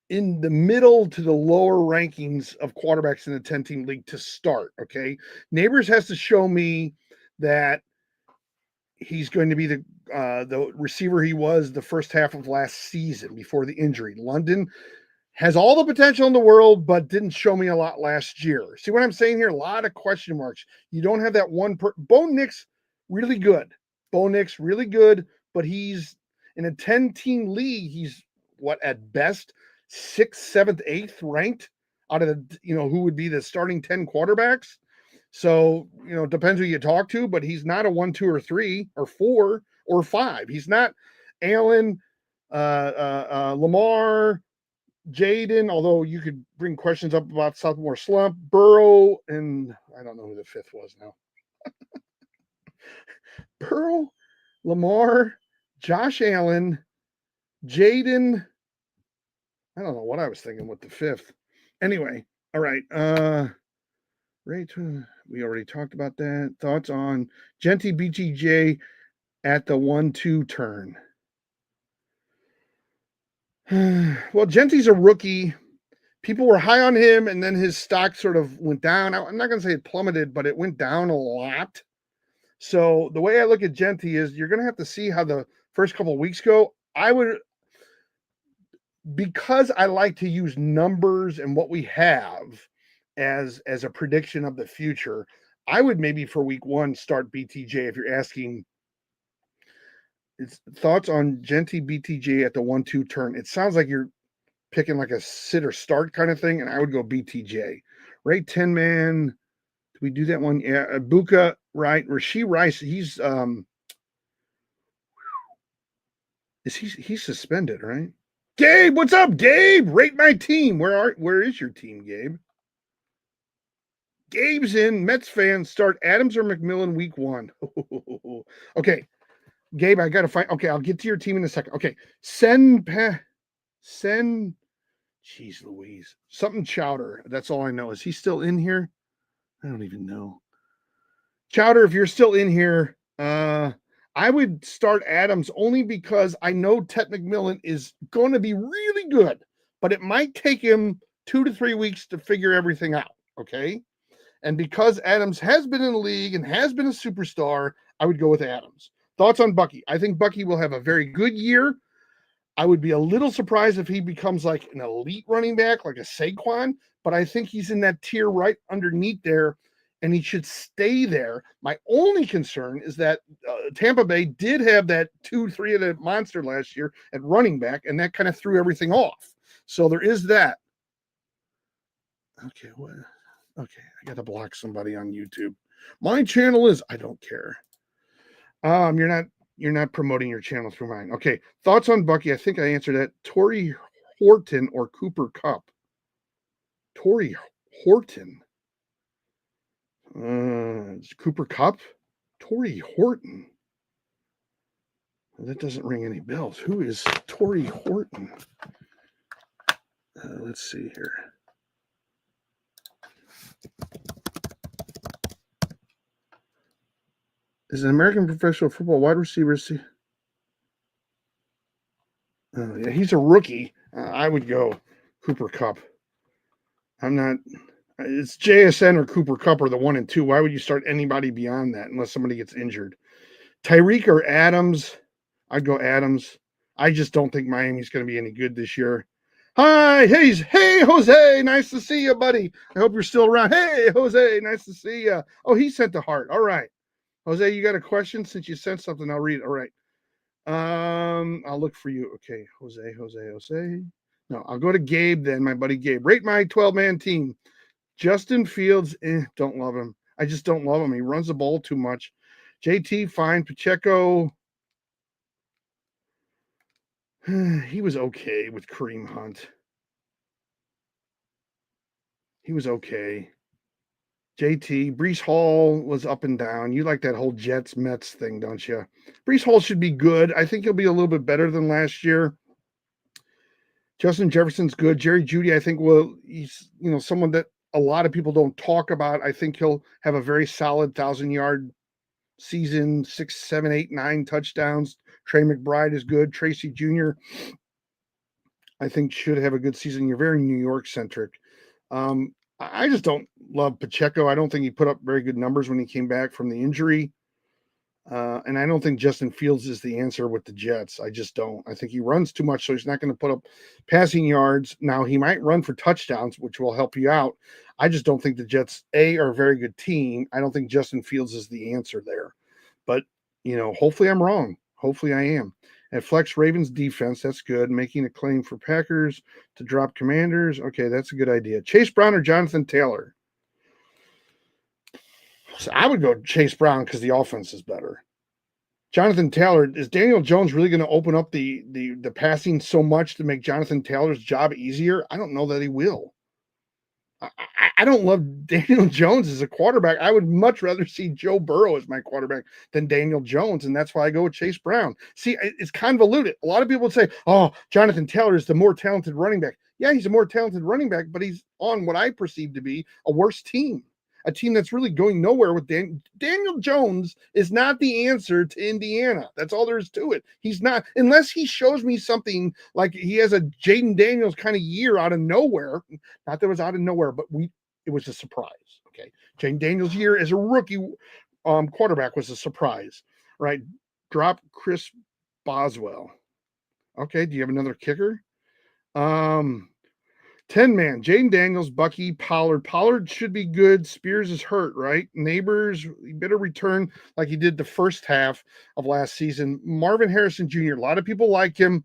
in the middle to the lower rankings of quarterbacks in the 10-team league to start, okay? Neighbors has to show me that he's going to be the receiver he was the first half of last season before the injury. London has all the potential in the world, but didn't show me a lot last year. See what I'm saying here? A lot of question marks. You don't have that one. Bo Nix, really good. Bo Nix, really good, but he's in a 10-team league. He's what at best 6th, 7th, 8th ranked out of the who would be the starting 10 quarterbacks. So, it depends who you talk to, but he's not a 1, 2, or 3, or 4, or 5. He's not Allen, Lamar, Jaden, although you could bring questions up about sophomore slump, Burrow, and I don't know who the 5th was now. Burrow, Lamar, Josh Allen, Jaden. I don't know what I was thinking with the 5th. Anyway, all right. Right, we already talked about that. Thoughts on Genty BTJ at the 1-2 turn? Well, Genty's a rookie. People were high on him, and then his stock sort of went down. I'm not going to say it plummeted, but it went down a lot. So the way I look at Genty is you're going to have to see how the first couple of weeks go. Because I like to use numbers and what we have as a prediction of the future, I would maybe for week 1 start BTJ if you're asking. It's thoughts on Genty BTJ at the 1-2 turn. It sounds like you're picking like a sit or start kind of thing, and I would go BTJ. Right, 10-man. Do we do that one? Yeah, Buka, right. Rashee Rice, he's he's suspended, right? Gabe, what's up, Gabe? Rate my team. Where is your team, Gabe? Gabe's in. Mets fans start Adams or McMillan week 1. Okay, Gabe, I gotta find. Okay, I'll get to your team in a second. Okay, send. Jeez Louise, something Chowder. That's all I know. Is he still in here? I don't even know. Chowder, if you're still in here, I would start Adams only because I know Tet McMillan is going to be really good, but it might take him 2 to 3 weeks to figure everything out. Okay. And because Adams has been in the league and has been a superstar, I would go with Adams. Thoughts on Bucky? I think Bucky will have a very good year. I would be a little surprised if he becomes like an elite running back, like a Saquon, but I think he's in that tier right underneath there. and he should stay there. My only concern is that Tampa Bay did have that 2-3 monster last year at running back, and that kind of threw everything off. So there is that. Okay, what? Okay, I got to block somebody on YouTube. My channel is, I don't care. You're not promoting your channel through mine. Okay, thoughts on Bucky? I think I answered that. Torrey Horton or Cooper Kupp? Torrey Horton. Cooper Kupp? Torrey Horton. That doesn't ring any bells. Who is Torrey Horton? Let's see here. Is an American professional football wide receiver? Yeah, he's a rookie. I would go Cooper Kupp. I'm not. It's JSN or Cooper Kupp are the 1 and 2. Why would you start anybody beyond that unless somebody gets injured? Tyreek or Adams? I'd go Adams. I just don't think Miami's going to be any good this year. Hi, hey, Jose, nice to see you, buddy. I hope you're still around. Hey, Jose, nice to see you. Oh, he sent the heart. All right. Jose, you got a question? Since you sent something, I'll read it. All right. I'll look for you. Okay, Jose. No, I'll go to Gabe then, my buddy Gabe. Rate my 12-man team. Justin Fields, don't love him. I just don't love him. He runs the ball too much. JT, fine. Pacheco, he was okay with Kareem Hunt. He was okay. JT, Breece Hall was up and down. You like that whole Jets-Mets thing, don't you? Breece Hall should be good. I think he'll be a little bit better than last year. Justin Jefferson's good. Jerry Jeudy, I think, he's someone that a lot of people don't talk about. I think he'll have a very solid 1,000-yard season, 6, 7, 8, 9 touchdowns. Trey McBride is good. Tracy Jr., I think, should have a good season. You're very New York-centric. I just don't love Pacheco. I don't think he put up very good numbers when he came back from the injury. And I don't think Justin Fields is the answer with the Jets. I just don't. I think he runs too much, so he's not going to put up passing yards. Now, he might run for touchdowns, which will help you out. I just don't think the Jets, are a very good team. I don't think Justin Fields is the answer there. But, hopefully I'm wrong. Hopefully I am. At Flex Ravens defense, that's good. Making a claim for Packers to drop Commanders. Okay, that's a good idea. Chase Brown or Jonathan Taylor? So I would go Chase Brown because the offense is better. Jonathan Taylor, is Daniel Jones really going to open up the passing so much to make Jonathan Taylor's job easier? I don't know that he will. I don't love Daniel Jones as a quarterback. I would much rather see Joe Burrow as my quarterback than Daniel Jones, and that's why I go with Chase Brown. See, it's convoluted. A lot of people would say, oh, Jonathan Taylor is the more talented running back. Yeah, he's a more talented running back, but he's on what I perceive to be a worse team. A team that's really going nowhere with Daniel Jones is not the answer to Indiana. That's all there is to it. He's not, unless he shows me something like he has a Jaden Daniels kind of year out of nowhere. Not that it was out of nowhere, but it was a surprise. Okay. Jaden Daniels' year as a rookie quarterback was a surprise, right? Drop Chris Boswell. Okay. Do you have another kicker? 10-man, Jaden Daniels, Bucky, Pollard. Pollard should be good. Spears is hurt, right? Neighbors, he better return like he did the first half of last season. Marvin Harrison Jr., a lot of people like him.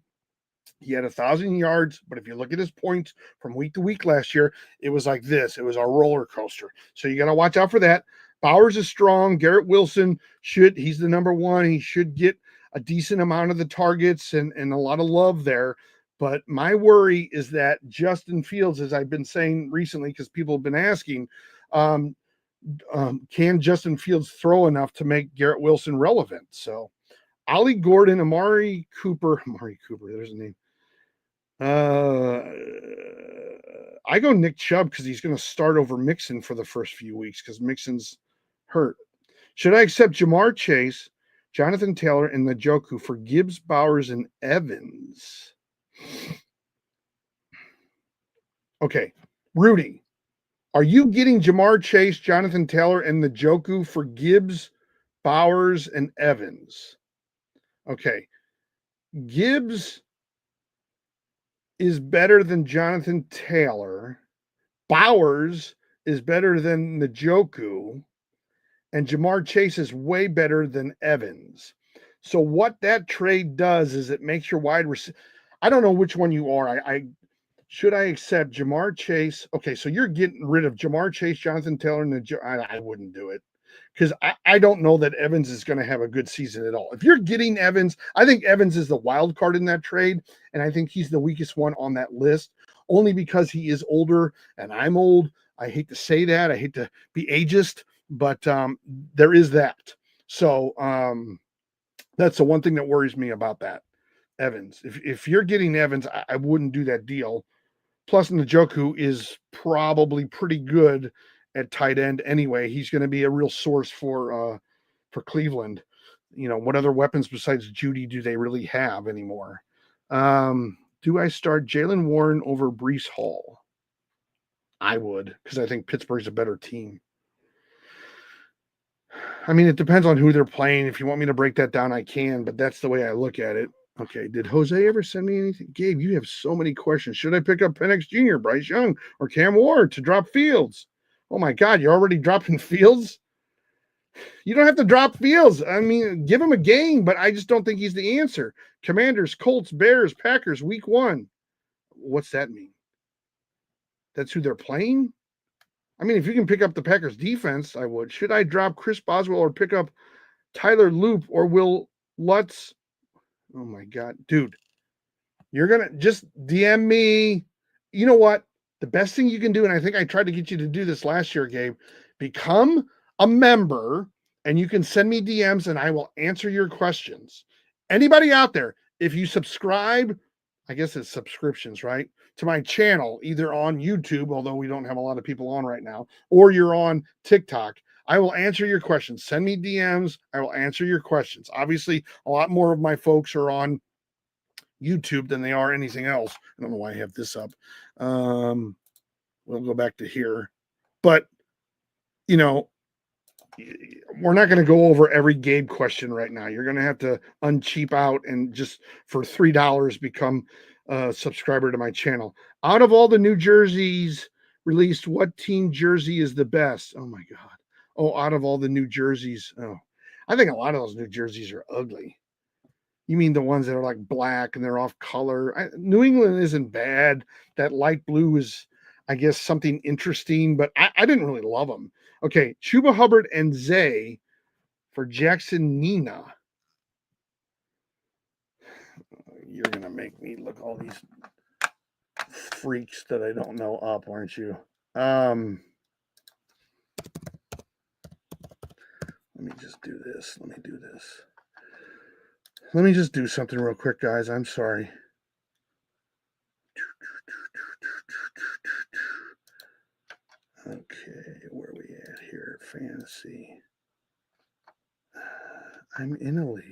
He had 1,000 yards, but if you look at his points from week to week last year, it was like this. It was a roller coaster. So you got to watch out for that. Bowers is strong. Garrett Wilson he's the number one. He should get a decent amount of the targets and a lot of love there. But my worry is that Justin Fields, as I've been saying recently, because people have been asking, can Justin Fields throw enough to make Garrett Wilson relevant? So Ollie Gordon, Amari Cooper, there's a name. I go Nick Chubb because he's going to start over Mixon for the first few weeks because Mixon's hurt. Should I accept Jamar Chase, Jonathan Taylor, and Njoku for Gibbs, Bowers, and Evans? Okay, Rudy, are you getting Jamar Chase, Jonathan Taylor, and Njoku for Gibbs, Bowers, and Evans? Okay, Gibbs is better than Jonathan Taylor. Bowers is better than Njoku, and Jamar Chase is way better than Evans. So what that trade does is it makes your wide receiver. I don't know which one you are. I should I accept Jamar Chase? Okay, so you're getting rid of Jamar Chase, Jonathan Taylor, and I wouldn't do it because I don't know that Evans is going to have a good season at all. If you're getting Evans, I think Evans is the wild card in that trade, and I think he's the weakest one on that list, only because he is older and I'm old. I hate to say that. I hate to be ageist, but there is that. So that's the one thing that worries me about that. Evans. If you're getting Evans, I wouldn't do that deal. Plus, Njoku is probably pretty good at tight end anyway. He's going to be a real source for Cleveland. You know, what other weapons besides Judy do they really have anymore? Do I start Jaylen Warren over Breece Hall? I would, because I think Pittsburgh's a better team. I mean, it depends on who they're playing. If you want me to break that down, I can, but that's the way I look at it. Okay, did Jose ever send me anything? Gabe, you have so many questions. Should I pick up Penix Jr., Bryce Young, or Cam Ward to drop Fields? Oh my God, you're already dropping Fields? You don't have to drop Fields. I mean, give him a game, but I just don't think he's the answer. Commanders, Colts, Bears, Packers, week 1. What's that mean? That's who they're playing? I mean, if you can pick up the Packers defense, I would. Should I drop Chris Boswell or pick up Tyler Loop or Will Lutz? Oh my God, dude, you're going to just DM me. You know what? The best thing you can do, and I think I tried to get you to do this last year, Gabe, become a member and you can send me DMs and I will answer your questions. Anybody out there, if you subscribe, I guess it's subscriptions, right? To my channel, either on YouTube, although we don't have a lot of people on right now, or you're on TikTok, I will answer your questions. Send me DMs. I will answer your questions. Obviously, a lot more of my folks are on YouTube than they are anything else. I don't know why I have this up. We'll go back to here. But, you know, we're not going to go over every Gabe question right now. You're going to have to uncheap out and just for $3 become a subscriber to my channel. Out of all the new jerseys released, what team jersey is the best? Oh my God. Oh, out of all the new jerseys. Oh, I think a lot of those new jerseys are ugly. You mean the ones that are like black and they're off color? New England isn't bad. That light blue is, I guess, something interesting, but I didn't really love them. Okay, Chuba Hubbard and Zay for Jackson Nina. You're going to make me look all these freaks that I don't know up, aren't you? Let me just do this. Let me just do something real quick, guys. I'm sorry. Okay, where are we at here? Fantasy. I'm in a league.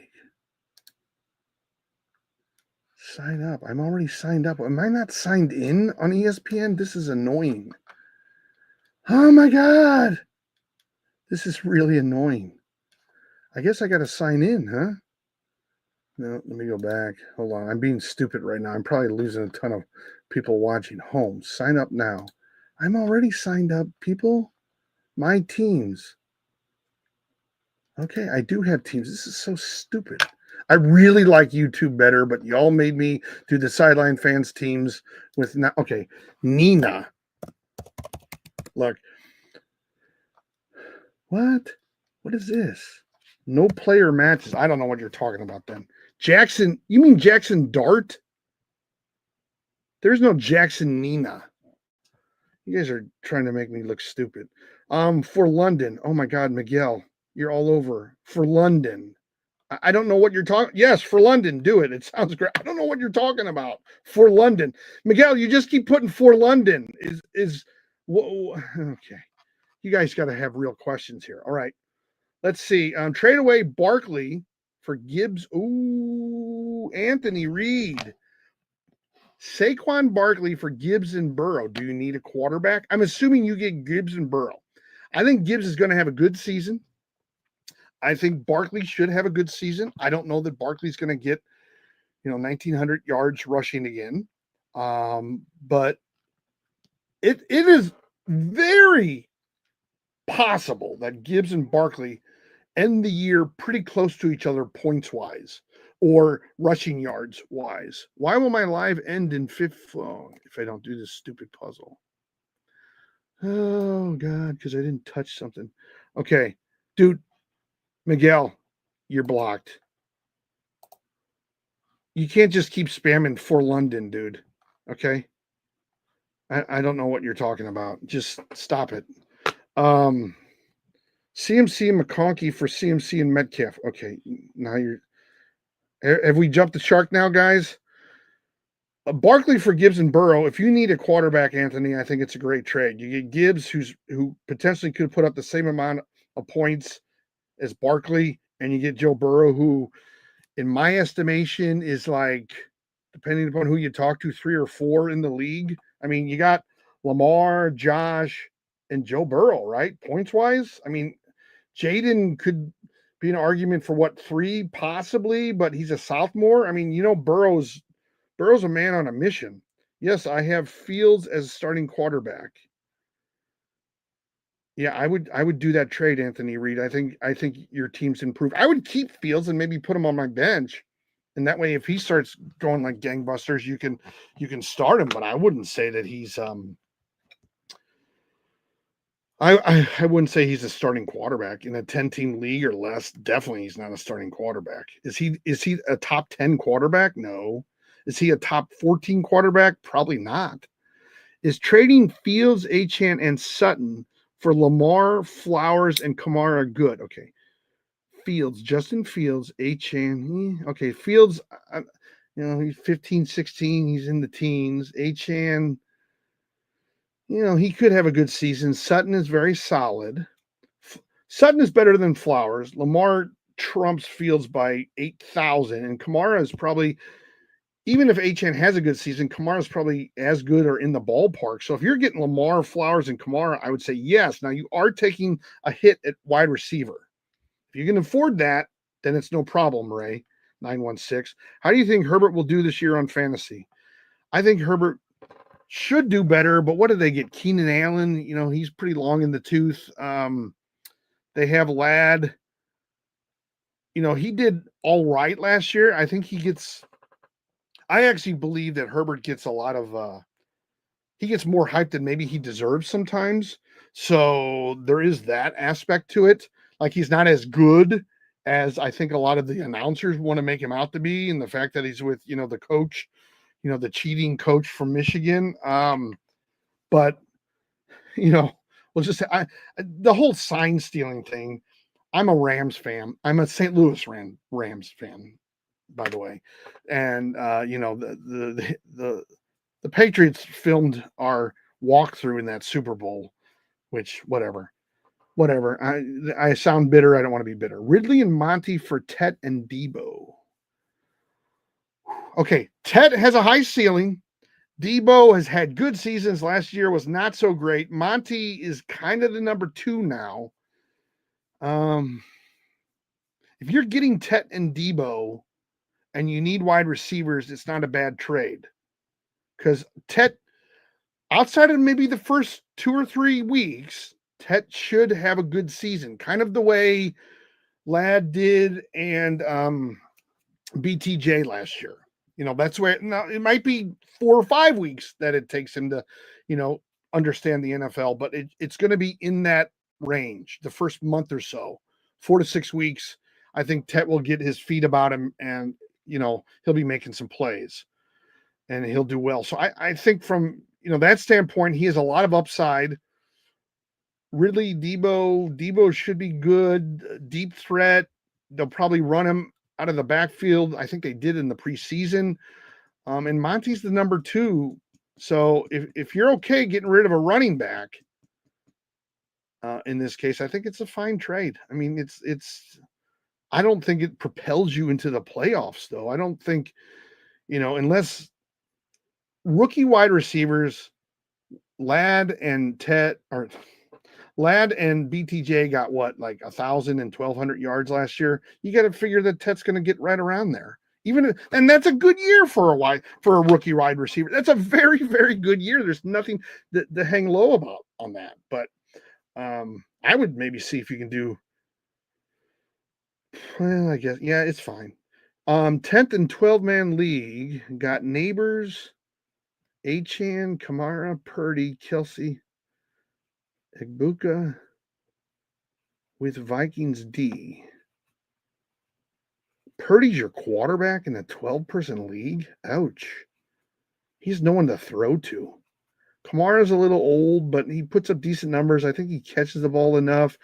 Sign up. I'm already signed up. Am I not signed in on ESPN? This is annoying. Oh my God. This is really annoying. I guess I got to sign in, huh? No, let me go back. Hold on. I'm being stupid right now. I'm probably losing a ton of people watching home. Sign up now. I'm already signed up, people. My teams. Okay, I do have teams. This is so stupid. I really like YouTube better, but y'all made me do the Sideline Fans teams with now. Okay, Nina. Look. What? What is this? No player matches. I don't know what you're talking about then. Jackson, you mean Jackson Dart? There's no Jackson Nina. You guys are trying to make me look stupid. For London. Oh my God, Miguel, you're all over. For London. I don't know what you're talking. Yes, for London, do it. It sounds great. I don't know what you're talking about. For London, Miguel, you just keep putting for London. Okay? You guys got to have real questions here. All right, let's see. Trade away Barkley for Gibbs. Ooh, Anthony Reed. Saquon Barkley for Gibbs and Burrow. Do you need a quarterback? I'm assuming you get Gibbs and Burrow. I think Gibbs is going to have a good season. I think Barkley should have a good season. I don't know that Barkley's going to get, 1,900 yards rushing again. But it is very possible that Gibbs and Barkley end the year pretty close to each other points wise or rushing yards wise. Why will my live end in fifth if I don't do this stupid puzzle? Oh, God, because I didn't touch something. Okay, dude, Miguel, you're blocked. You can't just keep spamming for London, dude. Okay? I don't know what you're talking about. Just stop it. CMC and McConkey for CMC and Metcalf. Okay, now have we jumped the shark now, guys? Barkley for Gibbs and Burrow. If you need a quarterback, Anthony, I think it's a great trade. You get Gibbs, who potentially could put up the same amount of points as Barkley, and you get Joe Burrow, who, in my estimation, is like, depending upon who you talk to, 3 or 4 in the league. I mean, you got Lamar, Josh, and Joe Burrow, right? Points wise. I mean, Jaden could be an argument for 3 possibly, but he's a sophomore. I mean, Burrow's a man on a mission. Yes, I have Fields as starting quarterback. Yeah, I would do that trade, Anthony Reed. I think your team's improved. I would keep Fields and maybe put him on my bench. And that way, if he starts going like gangbusters, you can start him. But I wouldn't say that he's I wouldn't say he's a starting quarterback in a 10-team league or less. Definitely, he's not a starting quarterback. Is he a top 10 quarterback? No. Is he a top 14 quarterback? Probably not. Is trading Fields, Achane, and Sutton for Lamar, Flowers, and Kamara good? Okay. Fields, Justin Fields, Achane. Okay, Fields, he's 15, 16. He's in the teens. Achane, he could have a good season. Sutton is very solid. Sutton is better than Flowers. Lamar trumps Fields by 8,000. And Kamara is probably, even if Achane has a good season, Kamara is probably as good or in the ballpark. So if you're getting Lamar, Flowers, and Kamara, I would say yes. Now, you are taking a hit at wide receiver. If you can afford that, then it's no problem, Ray. 916. How do you think Herbert will do this year on fantasy? I think Herbert should do better, but what did they get? Keenan Allen, he's pretty long in the tooth. They have Ladd. He did all right last year. I think I actually believe that Herbert gets a lot of he gets more hype than maybe he deserves sometimes. So there is that aspect to it. Like, he's not as good as I think a lot of the announcers want to make him out to be, and the fact that he's with, the coach, the cheating coach from Michigan. But we'll just say the whole sign stealing thing. I'm a Rams fan. I'm a St. Louis Rams fan, by the way. And the Patriots filmed our walkthrough in that Super Bowl, which whatever. I sound bitter. I don't want to be bitter. Ridley and Monty for Tet and Debo. Okay, Tet has a high ceiling. Debo has had good seasons. Last year was not so great. Monty is kind of the number 2 now. If you're getting Tet and Debo and you need wide receivers, it's not a bad trade. Because Tet, outside of maybe the first 2 or 3 weeks, Tet should have a good season. Kind of the way Ladd did and BTJ last year. That's where now it might be 4 or 5 weeks that it takes him to, understand the NFL, but it's going to be in that range the first month or so, 4 to 6 weeks. I think Tet will get his feet about him, and he'll be making some plays, and he'll do well. So I think from that standpoint, he has a lot of upside. Ridley, Debo should be good. Deep threat. They'll probably run him out of the backfield. I think they did in the preseason. And Monty's the number 2. So if you're okay getting rid of a running back, in this case, I think it's a fine trade. I mean, I don't think it propels you into the playoffs, though. I don't think, unless rookie wide receivers, Ladd and BTJ got what, like 1,000 and 1,200 yards last year. You got to figure that Tet's going to get right around there. And that's a good year for a rookie wide receiver. That's a very, very good year. There's nothing to hang low about on that. But I would maybe see if you can do. Well, I guess it's fine. 10th and 12-man league got Neighbors, Achane, Kamara, Purdy, Kelsey, Egbuka with Vikings D. Purdy's your quarterback in a 12-person league? Ouch. He's no one to throw to. Kamara's a little old, but he puts up decent numbers. I think he catches the ball enough.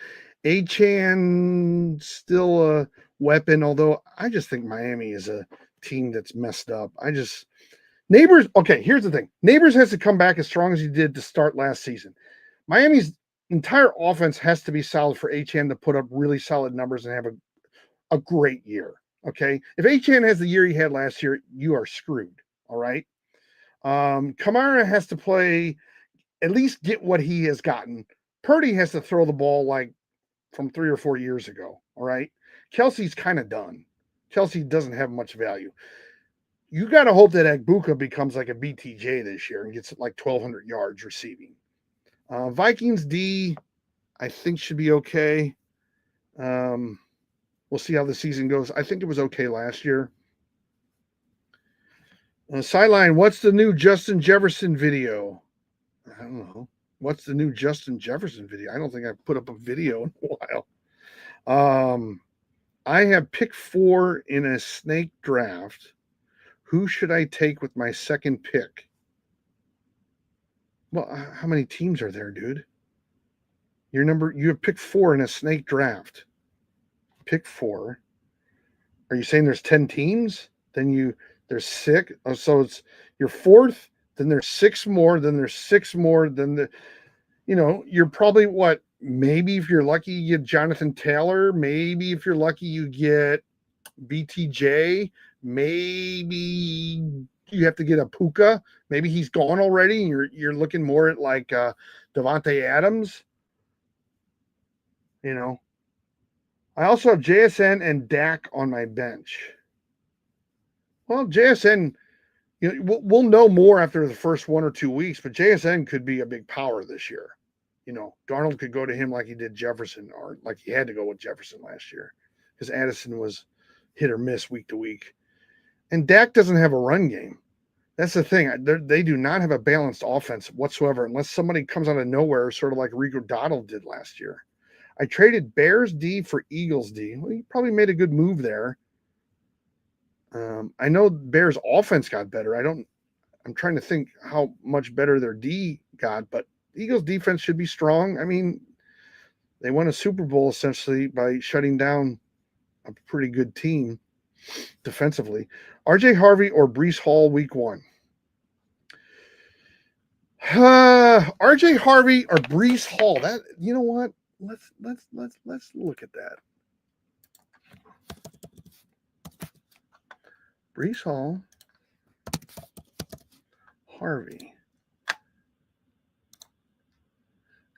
Achane still a weapon, although I just think Miami is a team that's messed up. Neighbors, okay, here's the thing. Neighbors has to come back as strong as he did to start last season. Miami's entire offense has to be solid for Achane to put up really solid numbers and have a great year. Okay. If Achane has the year he had last year, you are screwed. All right. Kamara has to play, at least get what he has gotten. Purdy has to throw the ball like from 3 or 4 years ago. All right. Kelsey's kind of done. Kelsey doesn't have much value. You got to hope that Egbuka becomes like a BTJ this year and gets like 1,200 yards receiving. Vikings D, I think should be okay. We'll see how the season goes. I think it was okay last year. Sideline, what's the new Justin Jefferson video? I don't know. What's the new Justin Jefferson video? I don't think I've put up a video in a while. I have pick 4 in a snake draft. Who should I take with my second pick? Well, how many teams are there, dude? You have pick 4 in a snake draft. Pick 4. Are you saying there's 10 teams? Then there's 6. Oh, so it's your 4th, then there's 6 more, then there's 6 more, then you're probably what? Maybe if you're lucky, you get Jonathan Taylor. Maybe if you're lucky, you get BTJ. Maybe you have to get a Puka. Maybe he's gone already, and you're looking more at like Devontae Adams. I also have JSN and Dak on my bench. Well, JSN, we'll know more after the first 1 or 2 weeks, but JSN could be a big power this year. Darnold could go to him like he did Jefferson, or like he had to go with Jefferson last year, because Addison was hit or miss week to week. And Dak doesn't have a run game. That's the thing. They do not have a balanced offense whatsoever unless somebody comes out of nowhere, sort of like Rico Dowdle did last year. I traded Bears D for Eagles D. Well, he probably made a good move there. I know Bears offense got better. I'm trying to think how much better their D got, but Eagles defense should be strong. I mean, they won a Super Bowl essentially by shutting down a pretty good team defensively. RJ Harvey or Breece Hall week 1? RJ Harvey or Breece Hall. That, you know what? Let's look at that. Breece Hall, Harvey.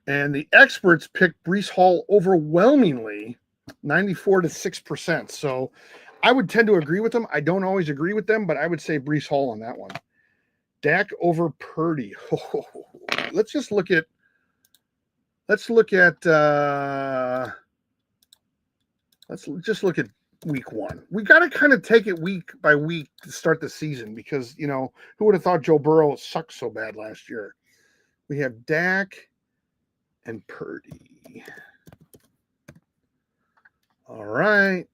And the experts picked Breece Hall overwhelmingly, 94% to 6%. So I would tend to agree with them. I don't always agree with them, but I would say Breece Hall on that one. Dak over Purdy. Let's look at week 1. We got to kind of take it week by week to start the season because, who would have thought Joe Burrow sucked so bad last year? We have Dak and Purdy. All right.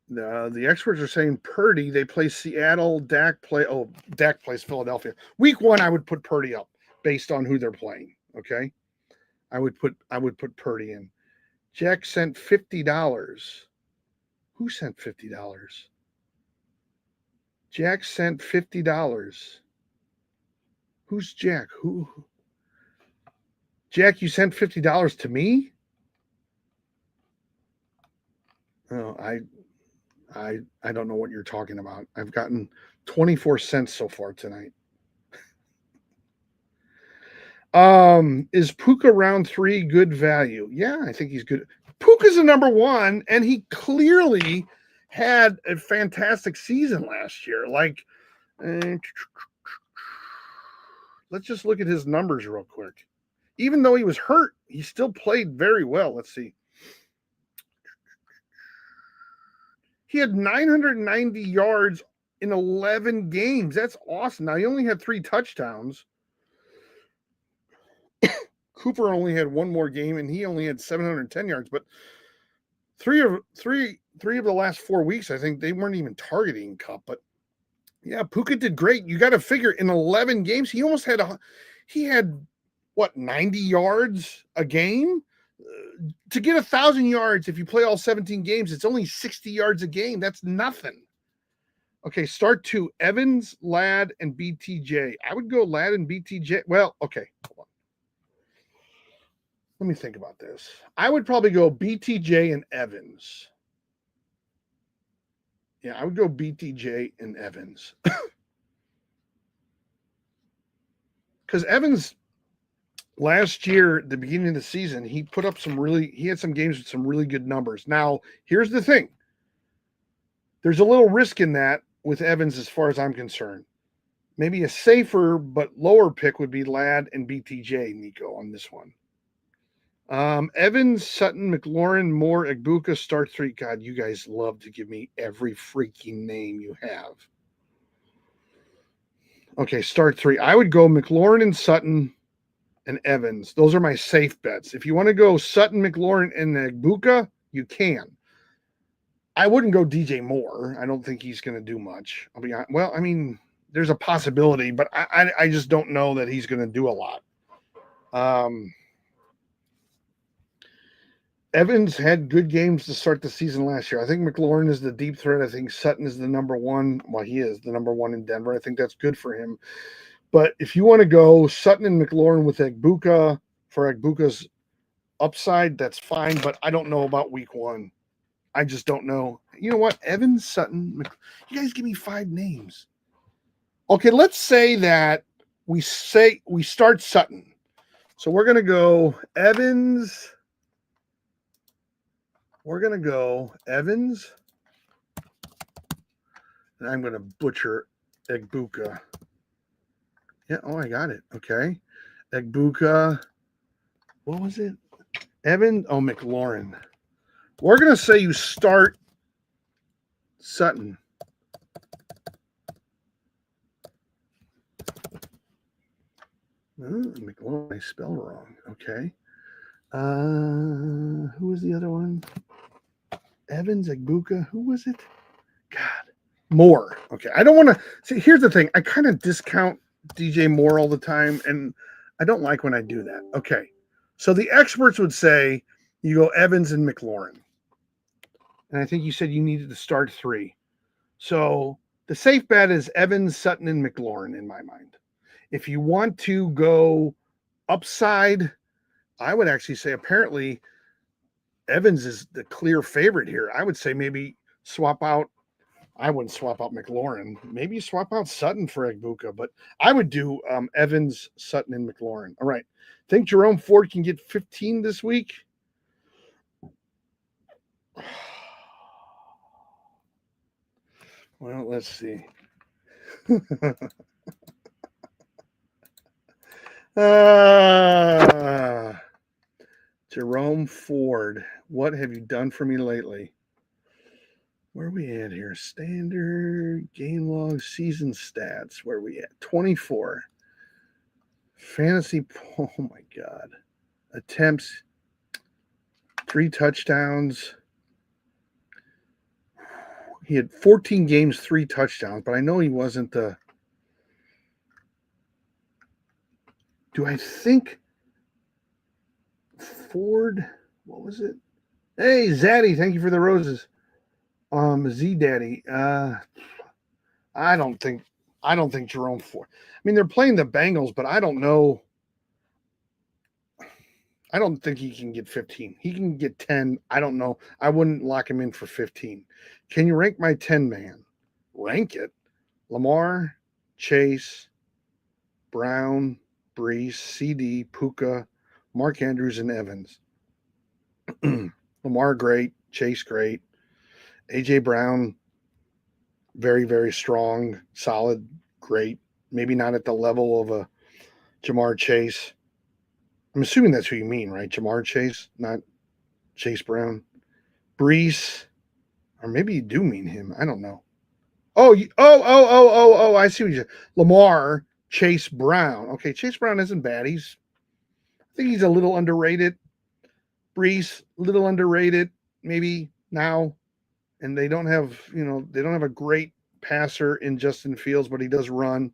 The experts are saying Purdy. They play Seattle. Dak plays Philadelphia. Week 1, I would put Purdy up based on who they're playing. Okay, I would put Purdy in. Jack sent $50. Who sent $50? Jack sent $50. Who's Jack? Who? Jack, you sent $50 to me? Oh, I don't know what you're talking about. I've gotten 24 cents so far tonight. Is Puka round 3 good value? Yeah, I think he's good. Puka's a number 1, and he clearly had a fantastic season last year. Like, let's just look at his numbers real quick. Even though he was hurt, he still played very well. Let's see. He had 990 yards in 11 games. That's awesome. Now, he only had 3 touchdowns. Cooper only had 1 more game, and he only had 710 yards. But three of the last 4 weeks, I think they weren't even targeting Kupp. But yeah, Puka did great. You got to figure in 11 games, he almost had 90 yards a game. To get 1,000 yards, if you play all 17 games, it's only 60 yards a game. That's nothing. Okay, start 2. Evans, Ladd, and BTJ. I would go Ladd and BTJ. Well, okay. Hold on. Let me think about this. I would probably go BTJ and Evans. Yeah, I would go BTJ and Evans. Because Evans, last year, at the beginning of the season, he had some games with some really good numbers. Now, here's the thing. There's a little risk in that with Evans as far as I'm concerned. Maybe a safer but lower pick would be Ladd and BTJ, Nico, on this one. Evans, Sutton, McLaurin, Moore, Egbuka, start 3. God, you guys love to give me every freaking name you have. Okay, start 3. I would go McLaurin and Sutton and Evans. Those are my safe bets. If you want to go Sutton, McLaurin, and Egbuka, you can. I wouldn't go DJ Moore. I don't think he's going to do much. I'll be honest. Well, I mean, there's a possibility, but I just don't know that he's going to do a lot. Evans had good games to start the season last year. I think McLaurin is the deep threat. I think Sutton is the number 1. Well, he is the number 1 in Denver. I think that's good for him. But if you want to go Sutton and McLaurin with Egbuka for Egbuka's upside, that's fine. But I don't know about week 1. I just don't know. You know what? Evans, Sutton. You guys give me 5 names. Okay, let's say that we start Sutton. So we're going to go Evans. We're going to go Evans. And I'm going to butcher Egbuka. Yeah, oh, I got it. Okay. Egbuka. What was it? McLaurin. We're going to say you start Sutton. McLaurin, I spelled wrong. Okay. Who was the other one? Evans, Egbuka. Who was it? God. Moore. Okay. I don't want to see. Here's the thing. I kind of discount DJ Moore all the time, and I don't like when I do that. Okay. So the experts would say you go Evans and McLaurin. And I think you said you needed to start 3. So the safe bet is Evans, Sutton, and McLaurin in my mind. If you want to go upside, I would actually say apparently Evans is the clear favorite here. I would say maybe swap out. I wouldn't swap out McLaurin. Maybe swap out Sutton for Egbuka, but I would do Evans, Sutton, and McLaurin. All right. Think Jerome Ford can get 15 this week? Well, let's see. Jerome Ford, what have you done for me lately? Where are we at here? Standard, game log, season stats. Where are we at? 24. Fantasy, oh my God. Attempts, 3 touchdowns. He had 14 games, 3 touchdowns, but I know he wasn't the. Do I think Ford? What was it? Hey, Zaddy, thank you for the roses. Z Daddy. I don't think Jerome Ford. I mean, they're playing the Bengals, but I don't know. I don't think he can get 15. He can get 10. I don't know. I wouldn't lock him in for 15. Can you rank my 10 man? Rank it. Lamar, Chase, Brown, Brees, CD, Puka, Mark Andrews, and Evans. Lamar, great. Chase, great. AJ Brown, very, very strong, solid, great. Maybe not at the level of a Jamar Chase. I'm assuming that's who you mean, right? Jamar Chase, not Chase Brown. Brees, or maybe you do mean him. I don't know. Oh! I see what you said. Lamar Chase Brown. Okay, Chase Brown isn't bad. I think he's a little underrated. Brees, a little underrated, maybe now. And they don't have a great passer in Justin Fields, but he does run.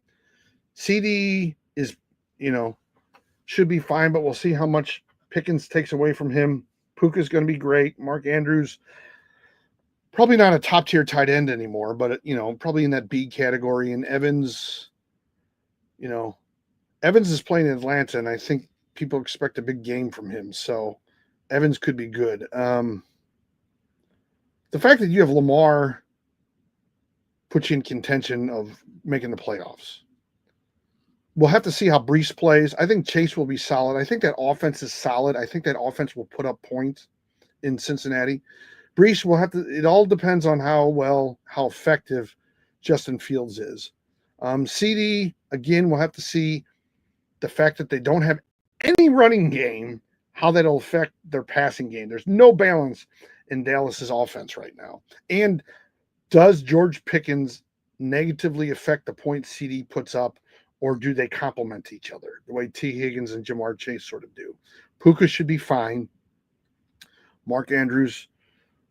CD is, should be fine, but we'll see how much Pickens takes away from him. Puka's going to be great. Mark Andrews, probably not a top tier tight end anymore, but probably in that B category. And Evans, Evans is playing in Atlanta, and I think people expect a big game from him. So Evans could be good. The fact that you have Lamar puts you in contention of making the playoffs. We'll have to see how Brees plays. I think Chase will be solid. I think that offense is solid. I think that offense will put up points in Cincinnati. Brees will have to. It all depends on how effective Justin Fields is. CD, again, we'll have to see the fact that they don't have any running game, how that'll affect their passing game. There's no balance in Dallas's offense right now. And does George Pickens negatively affect the points CD puts up, or do they complement each other the way T. Higgins and Jamar Chase sort of do? Puka should be fine. Mark Andrews,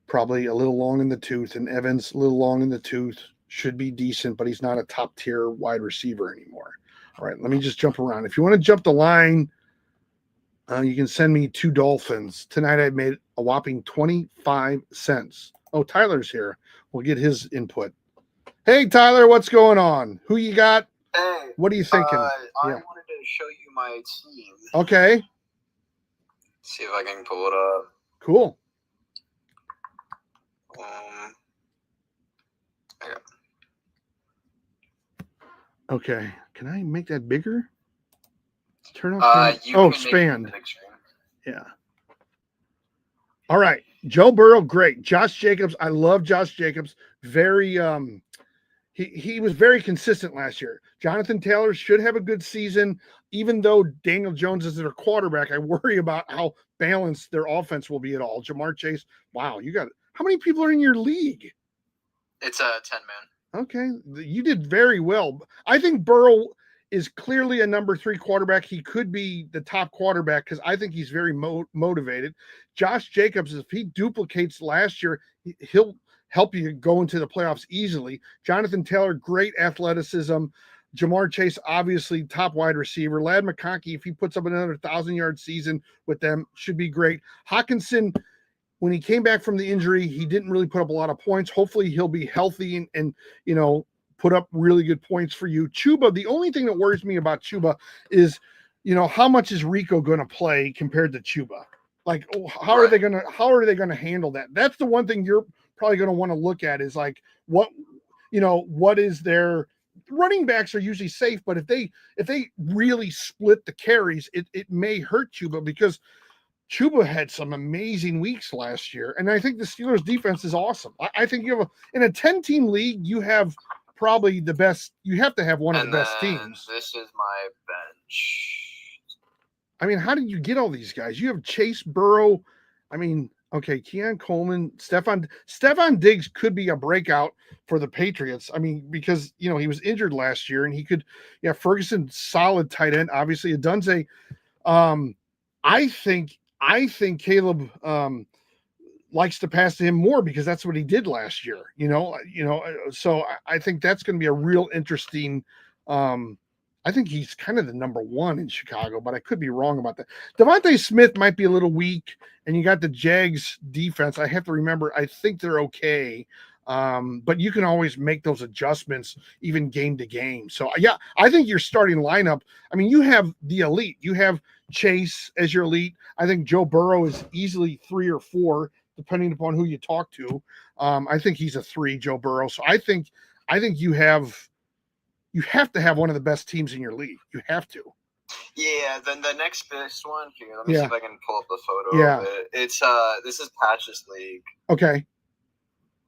probably a little long in the tooth, and Evans, a little long in the tooth, should be decent, but he's not a top-tier wide receiver anymore. All right, let me just jump around. If you want to jump the line, you can send me 2 Dolphins. Tonight I made a whopping 25 cents. Oh, Tyler's here. We'll get his input. Hey, Tyler, what's going on? Who you got? Hey, what are you thinking? I wanted to show you my team. Okay. See if I can pull it up. Cool. Okay. Can I make that bigger? Turn off. Expand. Yeah. All right. Joe Burrow, great. Josh Jacobs, I love Josh Jacobs. Very he was very consistent last year. Jonathan Taylor should have a good season, even though Daniel Jones is their quarterback. I worry about how balanced their offense will be at all. Jamar Chase, wow, you got how many people are in your league? It's a 10-man. Okay, you did very well. I think Burrow is clearly a number 3 quarterback. He could be the top quarterback because I think he's very motivated. Josh Jacobs, if he duplicates last year, he'll help you go into the playoffs easily. Jonathan Taylor, great athleticism. Jamar Chase, obviously top wide receiver. Ladd McConkey, if he puts up another 1,000-yard season with them, should be great. Hawkinson, when he came back from the injury, he didn't really put up a lot of points. Hopefully he'll be healthy and put up really good points for you. Chuba, the only thing that worries me about Chuba is, how much is Rico going to play compared to Chuba? Like, how are they going to handle that? That's the one thing you're probably going to want to look at is like, what is their running backs are usually safe, but if they really split the carries, it may hurt Chuba because Chuba had some amazing weeks last year. And I think the Steelers defense is awesome. I think you have in a 10-team league, you have probably the best. You have to have one of the best teams. This is my bench. I mean, how did you get all these guys? You have Chase, Burrow. I mean, okay, Keon Coleman, Stephon Diggs could be a breakout for the Patriots. I mean, because, he was injured last year and he could, Ferguson, solid tight end, obviously. Adunze, I think Caleb likes to pass to him more because that's what he did last year, so I think that's going to be a real interesting. I think he's kind of the number 1 in Chicago, but I could be wrong about that. Devontae Smith might be a little weak, and you got the Jags defense. I have to remember, I think they're okay. But you can always make those adjustments even game to game. So yeah, I think your starting lineup, I mean, you have the elite. You have Chase as your elite. I think Joe Burrow is easily 3 or 4, depending upon who you talk to. I think he's a 3, Joe Burrow. So I think you have to have one of the best teams in your league. You have to. Yeah, then the next best one here. Let me see if I can pull up the photo of it. It's this is Patch's league. Okay.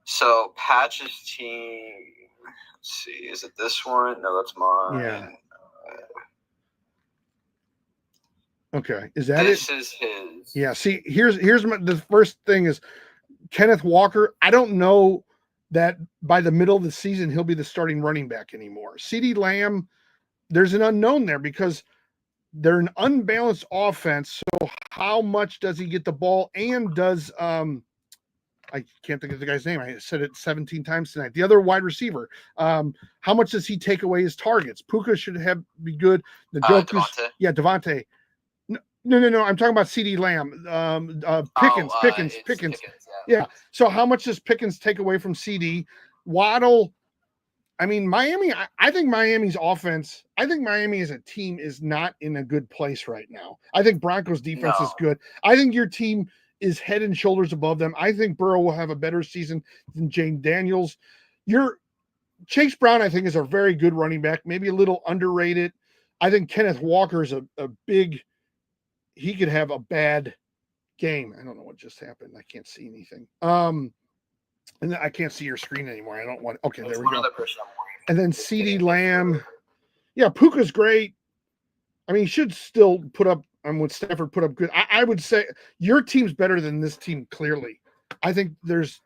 So Patch's team. Let's see. Is it this one? No, that's mine. Yeah. Okay. Is that this it? Is his. Yeah. See, here's the first thing is Kenneth Walker. I don't know that by the middle of the season he'll be the starting running back anymore. CeeDee Lamb, there's an unknown there because they're an unbalanced offense. So how much does he get the ball? And does I can't think of the guy's name. I said it 17 times tonight. The other wide receiver. How much does he take away his targets? Puka should be good. The Devontae. Yeah, Devontae. No. I'm talking about CeeDee Lamb. Pickens. Yeah. So how much does Pickens take away from CD? Waddle. I mean, Miami, I think Miami's offense, I think Miami as a team is not in a good place right now. I think Broncos defense is good. I think your team is head and shoulders above them. I think Burrow will have a better season than Jane Daniels. Chase Brown, I think, is a very good running back, maybe a little underrated. I think Kenneth Walker is a big, he could have a bad game. I don't know what just happened. I can't see anything. And I can't see your screen anymore. I don't want. Okay, there we go. And then CeeDee Lamb. Yeah, Puka's great. I mean, he should still put up. Would Stafford put up good? I would say your team's better than this team. Clearly, I think there's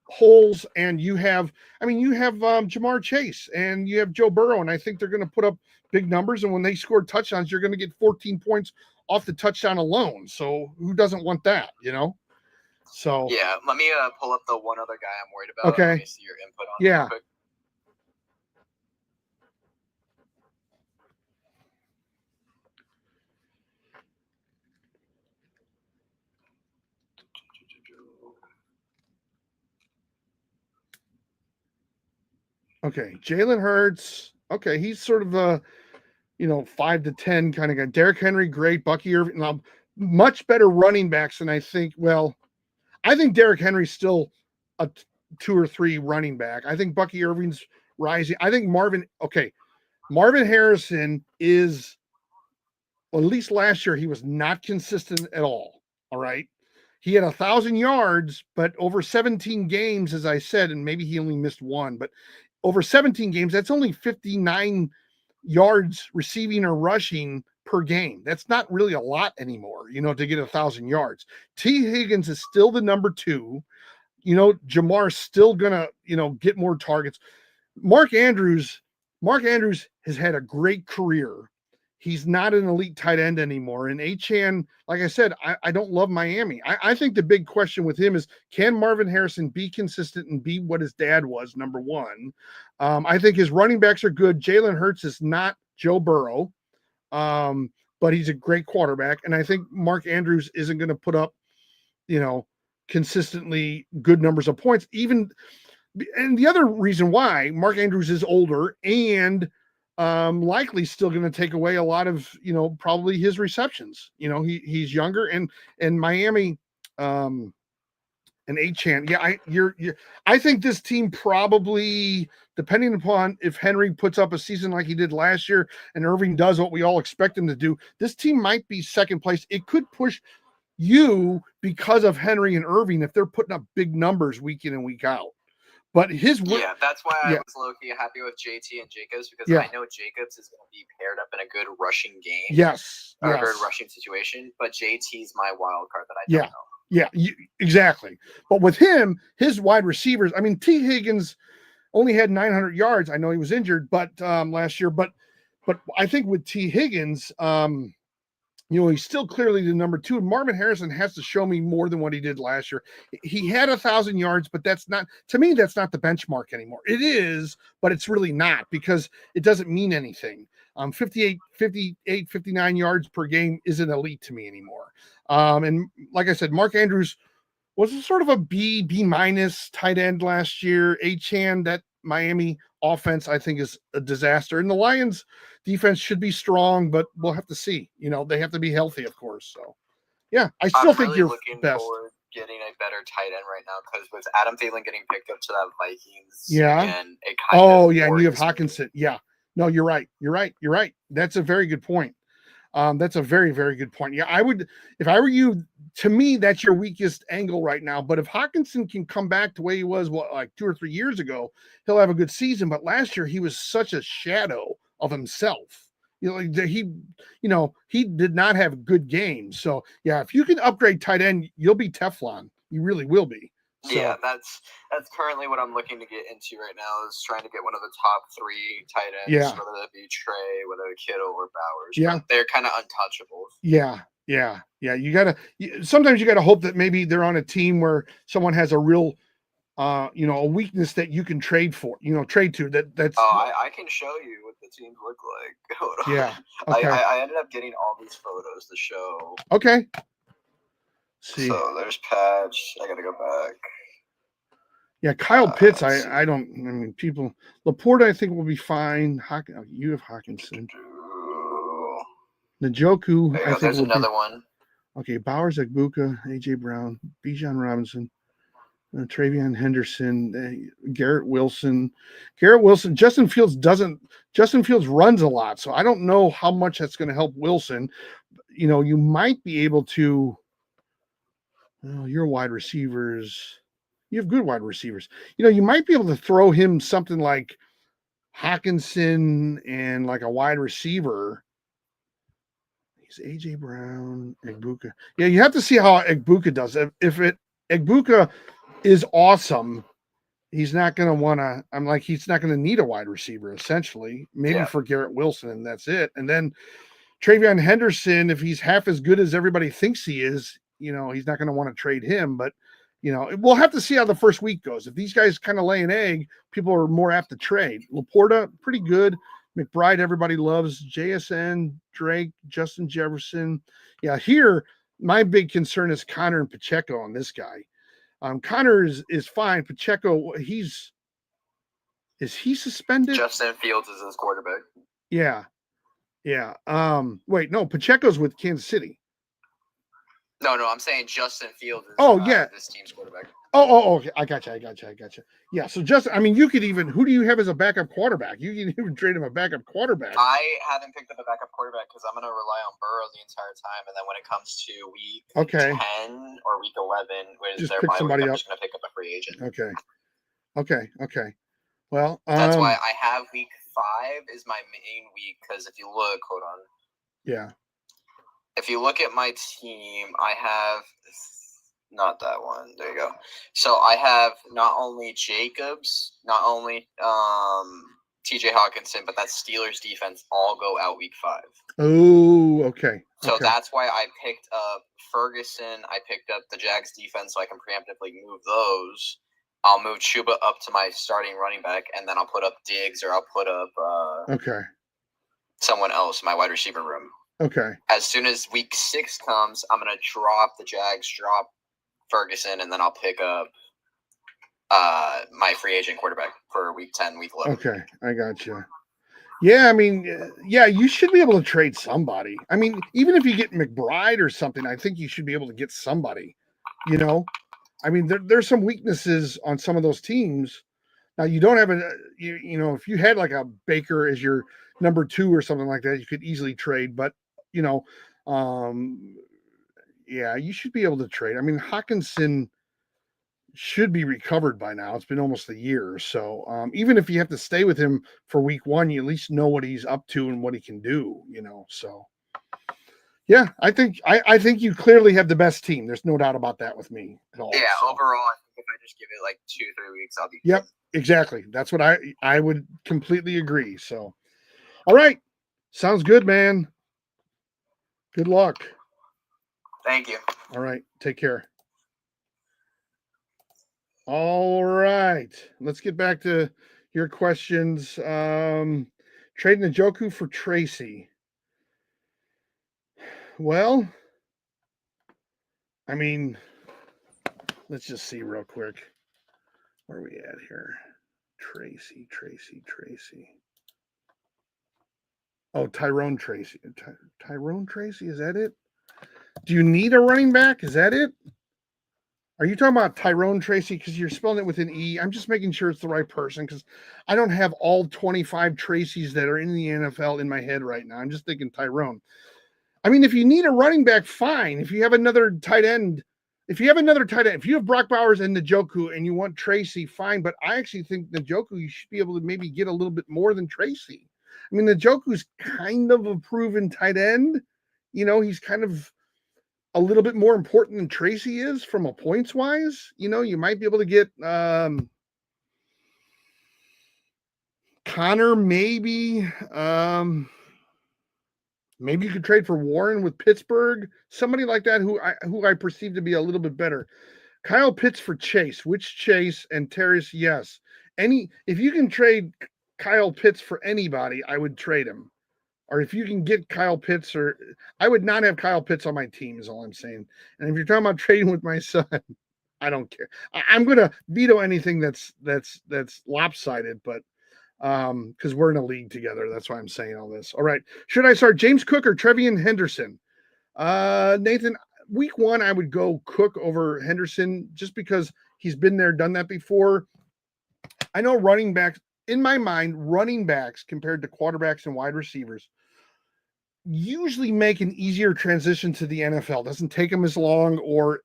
holes, and you have. I mean, you have Jamar Chase and you have Joe Burrow, and I think they're going to put up big numbers. And when they score touchdowns, you're going to get 14 points off the touchdown alone. So who doesn't want that? You know. So yeah, let me pull up the one other guy I'm worried about. Okay. Let me see your input on yeah. it. Okay, Jalen Hurts. Okay, he's sort of a 5 to 10 kind of guy. Derrick Henry, great. Bucky Irving, much better running backs than I think. Well, I think Derrick Henry's still a 2 or 3 running back. I think Bucky Irving's rising. I think Marvin Harrison is, well, at least last year, he was not consistent at all. All right. He had 1,000 yards, but over 17 games, as I said, and maybe he only missed one, but over 17 games, that's only 59 yards receiving or rushing per game. That's not really a lot anymore, to get 1,000 yards. T. Higgins is still the number 2. Jamar's still gonna, get more targets. Mark Andrews has had a great career. He's not an elite tight end anymore. And Achane, like I said, I don't love Miami. I think the big question with him is, can Marvin Harrison be consistent and be what his dad was, number 1? I think his running backs are good. Jalen Hurts is not Joe Burrow, but he's a great quarterback. And I think Mark Andrews isn't going to put up, consistently good numbers of points. And the other reason why Mark Andrews is older and likely still going to take away a lot of, probably his receptions. He's younger, and Miami, and Achane. Yeah, I think this team probably, depending upon if Henry puts up a season like he did last year and Irving does what we all expect him to do, this team might be second place. It could push you because of Henry and Irving if they're putting up big numbers week in and week out. But that's why I was low-key happy with JT and Jacobs, because I know Jacobs is going to be paired up in a good rushing game. Yes. Or a good rushing situation. But JT's my wild card that I don't know. Yeah, exactly. But with him, his wide receivers, I mean, T. Higgins only had 900 yards. I know he was injured, but last year. But I think with T. Higgins, he's still clearly the number 2. And Marvin Harrison has to show me more than what he did last year. He had 1,000 yards, but that's not the benchmark anymore. It is, but it's really not, because it doesn't mean anything. 58, 59 yards per game isn't elite to me anymore. And like I said, Mark Andrews was sort of a B minus tight end last year. Achane, that Miami offense, I think, is a disaster. And the Lions defense should be strong, but we'll have to see. They have to be healthy, of course. So, yeah, I still think you're looking best. Forward getting a better tight end right now, because with Adam Thielen getting picked up to that Vikings, and it and you have Hawkinson. Yeah, no, you're right. That's a very good point. That's a very, very good point. Yeah, I would, if I were you, to me, that's your weakest angle right now. But if Hawkinson can come back to where he was, like 2 or 3 years ago, he'll have a good season. But last year, he was such a shadow of himself. He did not have good games. So yeah, if you can upgrade tight end, you'll be Teflon. You really will be. So, yeah, that's currently what I'm looking to get into right now, is trying to get one of the top 3 tight ends, Yeah. whether that be Trey, whether Kittle or Bowers. Yeah. But they're kind of untouchables. Yeah. Sometimes you gotta hope that maybe they're on a team where someone has a real, a weakness that you can trade for, trade to. That's. I can show you what the teams look like. Hold on. Yeah. Okay. I ended up getting all these photos to show. Okay. See. So there's Patch. I gotta go back. Yeah, Kyle Pitts. People. Laporta, I think, will be fine. You have Hawkinson. Njoku, I think. There's another one. Okay, Bowers, Egbuka, AJ Brown, Bijan Robinson, Travion Henderson, Garrett Wilson. Justin Fields runs a lot, so I don't know how much that's going to help Wilson. You might be able to. Your wide receivers. You have good wide receivers. You might be able to throw him something like Hawkinson and like a wide receiver. He's AJ Brown, Egbuka. Yeah, you have to see how Egbuka does. If Egbuka is awesome, he's not going to want to. He's not going to need a wide receiver, essentially. Maybe for Garrett Wilson, and that's it. And then Travion Henderson, if he's half as good as everybody thinks he is, he's not going to want to trade him. But we'll have to see how the first week goes. If these guys kind of lay an egg, people are more apt to trade. Laporta, pretty good. McBride, everybody loves. JSN, Drake, Justin Jefferson. Yeah, here, my big concern is Connor and Pacheco on this guy. Connor is fine. Pacheco, is he suspended? Justin Fields is his quarterback. Yeah. Wait, no, Pacheco's with Kansas City. No, I'm saying Justin Fields is this team's quarterback. Okay. I gotcha. Yeah, so you could even, who do you have as a backup quarterback? You can even trade him a backup quarterback. I haven't picked up a backup quarterback because I'm going to rely on Burrow the entire time, and then when it comes to week 10 or week 11, which is their bye week, I'm just going to pick up a free agent. Okay. Well, that's why I have week 5 is my main week, because if you look, hold on. Yeah. If you look at my team, I have not that one. There you go. So I have not only Jacobs, not only TJ Hawkinson, but that Steelers defense all go out week 5. Oh, okay. So that's why I picked up Ferguson. I picked up the Jags defense so I can preemptively move those. I'll move Chuba up to my starting running back, and then I'll put up Diggs, or I'll put up someone else in my wide receiver room. Okay. As soon as week 6 comes, I'm going to drop the Jags, drop Ferguson, and then I'll pick up my free agent quarterback for week 10, week 11. Okay, I got you. Yeah, you should be able to trade somebody. Even if you get McBride or something, I think you should be able to get somebody. There's some weaknesses on some of those teams. Now, you don't have if you had like a Baker as your number 2 or something like that, you could easily trade. But, you should be able to trade. Hawkinson should be recovered by now. It's been almost a year. So even if you have to stay with him for week 1, you at least know what he's up to and what he can do, So, yeah, I think you clearly have the best team. There's no doubt about that with me at all. Yeah, so. Overall, I think if I just give it like 2-3 weeks, I'll be good. Yep, exactly. That's what I would completely agree. So, all right. Sounds good, man. Good luck. Thank you. All right. Take care. All right. Let's get back to your questions. Trading Njoku for Tracy. Well, let's just see real quick. Where are we at here? Tracy. Oh, Tyrone Tracy. Tyrone Tracy, is that it? Do you need a running back? Is that it? Are you talking about Tyrone Tracy? Because you're spelling it with an E. I'm just making sure it's the right person, because I don't have all 25 Tracys that are in the NFL in my head right now. I'm just thinking Tyrone. I mean, if you need a running back, fine. If you have another tight end, if you have Brock Bowers and Njoku and you want Tracy, fine. But I actually think Njoku, you should be able to maybe get a little bit more than Tracy. I mean, Njoku's kind of a proven tight end. He's kind of a little bit more important than Tracy is from a points wise. You might be able to get Connor, maybe. Maybe you could trade for Warren with Pittsburgh, somebody like that who I perceive to be a little bit better. Kyle Pitts for Chase. Which Chase and Terrace? Yes. If you can trade Kyle Pitts for anybody, I would trade him. Or if you can get Kyle Pitts, or I would not have Kyle Pitts on my team, is all I'm saying. And if you're talking about trading with my son, I don't care. I'm gonna veto anything that's lopsided, but because we're in a league together. That's why I'm saying all this. All right. Should I start James Cook or Trevian Henderson? Nathan, week 1, I would go Cook over Henderson just because he's been there, done that before. I know running backs, in my mind, running backs compared to quarterbacks and wide receivers usually make an easier transition to the NFL. Doesn't take them as long, or,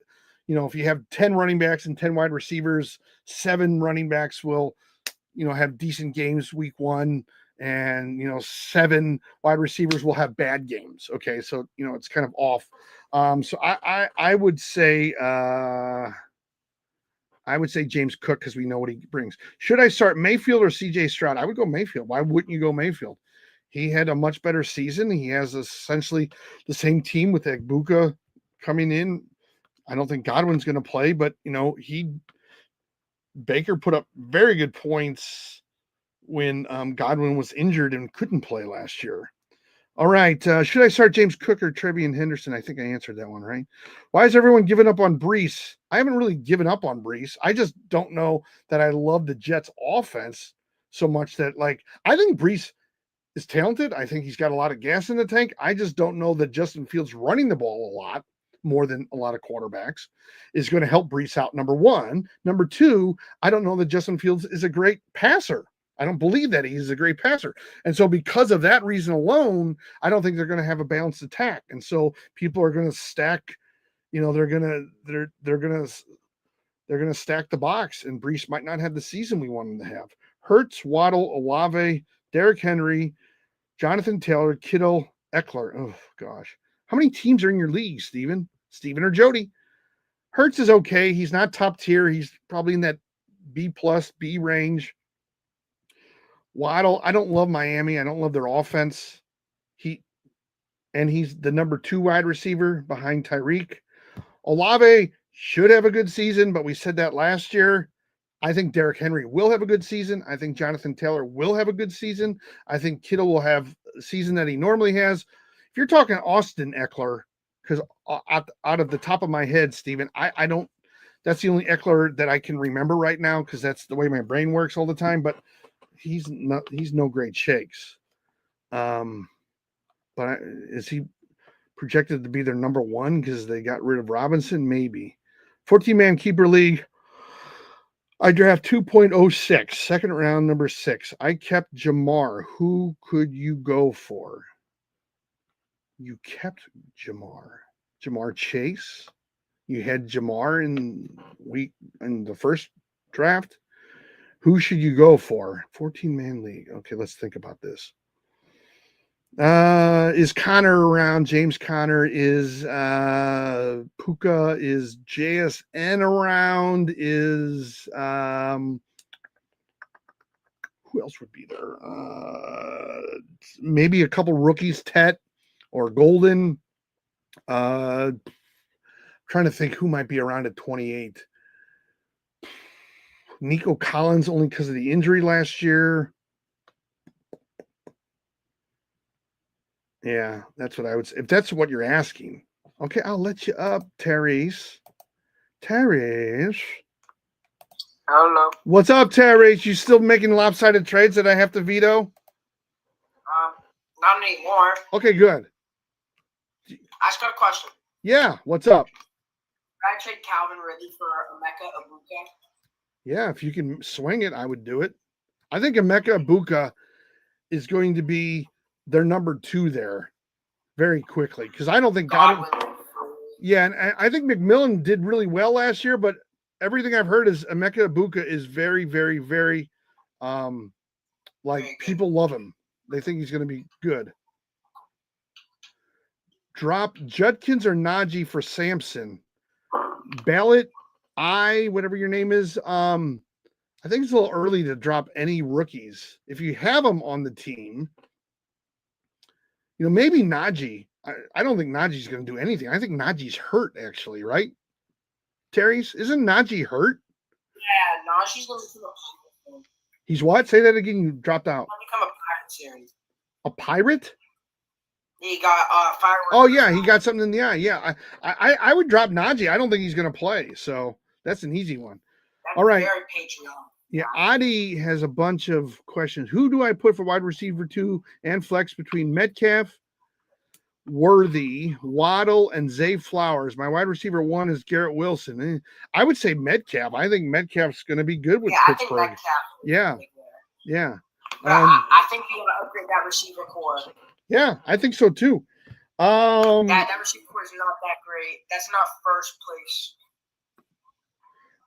if you have 10 running backs and 10 wide receivers, 7 running backs will have decent games week 1, and 7 wide receivers will have bad games. Okay, so it's kind of off. So I would say James Cook, because we know what he brings. Should I start Mayfield or CJ Stroud? I would go Mayfield. Why wouldn't you go Mayfield? He had a much better season. He has essentially the same team with Egbuka coming in. I don't think Godwin's going to play, but Baker put up very good points when Godwin was injured and couldn't play last year. All right. Should I start James Cook or Trevian Henderson? I think I answered that one, right? Why is everyone giving up on Brees? I haven't really given up on Brees. I just don't know that I love the Jets offense so much that, I think Brees is talented. I think he's got a lot of gas in the tank. I just don't know that Justin Fields running the ball a lot, more than a lot of quarterbacks, is going to help Brees out, number 1. Number 2, I don't know that Justin Fields is a great passer. I don't believe that he's a great passer. And so because of that reason alone, I don't think they're going to have a balanced attack. And so people are going to stack, they're going to stack the box, and Brees might not have the season we want him to have. Hurts, Waddle, Olave, Derrick Henry, Jonathan Taylor, Kittle, Eckler. Oh gosh. How many teams are in your league, Steven? Steven or Jody? Hurts is okay. He's not top tier. He's probably in that B+, B range. Waddle, I don't love Miami. I don't love their offense. He's the number 2 wide receiver behind Tyreek. Olave should have a good season, but we said that last year. I think Derrick Henry will have a good season. I think Jonathan Taylor will have a good season. I think Kittle will have a season that he normally has. If you're talking Austin Eckler, because out of the top of my head, Steven, I don't. That's the only Eckler that I can remember right now, because that's the way my brain works all the time. But he's no great shakes. But is he projected to be their number 1 because they got rid of Robinson? Maybe. 14-man keeper league. I draft 2.06, second round, number 6. I kept Jamar. Who could you go for? You kept Jamar. Jamar Chase. You had Jamar in the first draft. Who should you go for? 14-man league. Okay, let's think about this. Is Connor around? James Conner. Is Puka? Is JSN around? Is who else would be there? Maybe a couple rookies, Tet or Golden. Trying to think who might be around at 28. Nico Collins, only because of the injury last year. Yeah, that's what I would say. If that's what you're asking. Okay, I'll let you up, Therese. Therese. I don't know. What's up, Therese? You still making lopsided trades that I have to veto? Not anymore. Okay, good. I just got a question. Yeah, what's up? Can I trade Calvin Ridley for Emeka Egbuka? Yeah, if you can swing it, I would do it. I think Emeka Egbuka is going to be their number 2 there. very quickly because I don't think Godwin. Godwin. Yeah, and I think McMillan did really well last year, but everything I've heard is Emeka Ibuka is very, very, very, like Very good. people love him. They think he's going to be good. Drop Judkins or Najee for Samson. Ballot, whatever your name is. I think it's a little early to drop any rookies. If you have them on the team, maybe Najee. I don't think Najee's going to do anything. I think Najee's hurt, actually, right? Terry's? Isn't Najee hurt? Yeah, Najee's going to become a pirate. He's what? Say that again. You dropped out. He's going to become a pirate series. A pirate? He got fireworks. Oh, yeah. He got something in the eye. Yeah. I would drop Najee. I don't think he's going to play. So that's an easy one. That's All right. Very Patreon. Yeah. Adi has a bunch of questions. Who do I put for wide receiver 2 and flex between Metcalf, Worthy, Waddle, and Zay Flowers? My wide receiver 1 is Garrett Wilson. I would say Metcalf. I think Metcalf's going to be good with Pittsburgh. I think Metcalf. Yeah. I think you want to upgrade that receiver core. Yeah, I think so too. That receiver core is not that great. That's not first place.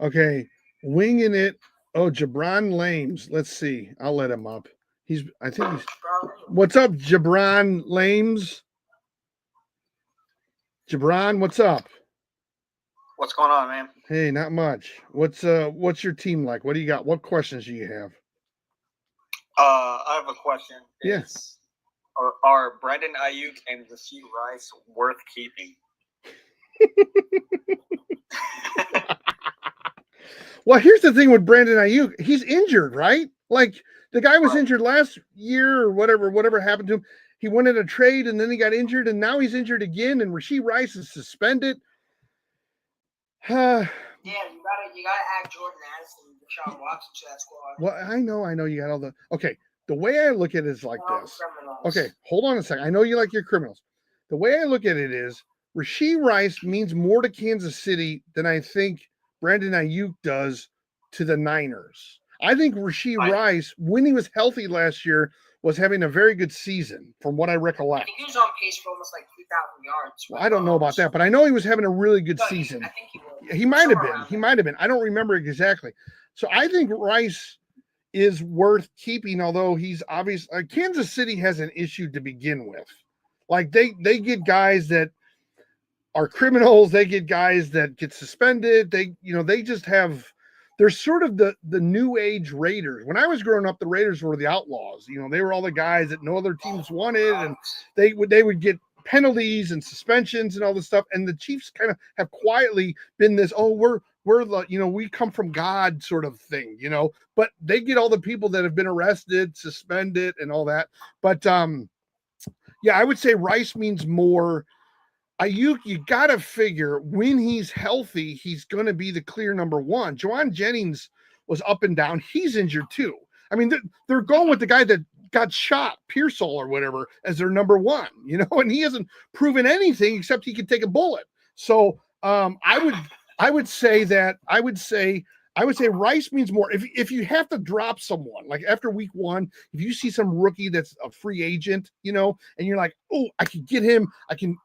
Okay, winging it. Oh, Jabron Lames. Let's see. I'll let him up. I think he's. What's up, Jabron Lames? Jabron, what's up? What's going on, man? Hey, not much. What's your team like? What do you got? What questions do you have? I have a question. Yes. Are Brandon Ayuk and Rashee Rice worth keeping? Well, here's the thing with Brandon Ayuk. He's injured, right? Like the guy was injured last year or whatever happened to him. He wanted a trade and then he got injured and now he's injured again and Rashee Rice is suspended. Yeah, you gotta add Jordan Addison and Deshaun Watson to that squad. Well, I know you got all the okay. The way I look at it is like this. Okay, hold on a second. I know you like your criminals. The way I look at it is Rashee Rice means more to Kansas City than I think Brandon Ayuk does to the Niners. I think Rashee Rice, when he was healthy last year, was having a very good season, from what I I recollect. think he was on pace for almost like 2,000 yards. Well, I don't know about that, but I know he was having a really good season. I think he was. He might have been. He might have been. I don't remember exactly. So I think Rice is worth keeping, although he's obvious. Kansas City has an issue to begin with. Like they get guys that are criminals. They get guys that get suspended. They just have. They're sort of the new age Raiders. When I was growing up, the Raiders were the outlaws. They were all the guys that no other teams wanted, and they would get penalties and suspensions and all this stuff. And the Chiefs kind of have quietly been this, we're the, we come from God sort of thing, but they get all the people that have been arrested, suspended, and all that. But yeah, I would say Rice means more. Ayuk, you got to figure when he's healthy, he's going to be the clear number 1. Juwan Jennings was up and down. He's injured too. I mean, they're going with the guy that got shot, Pearsall or whatever, as their number 1, and he hasn't proven anything except he could take a bullet. So I would say Rice means more. If you have to drop someone, like after week 1, if you see some rookie that's a free agent, and you're like, oh, I can get him, I can,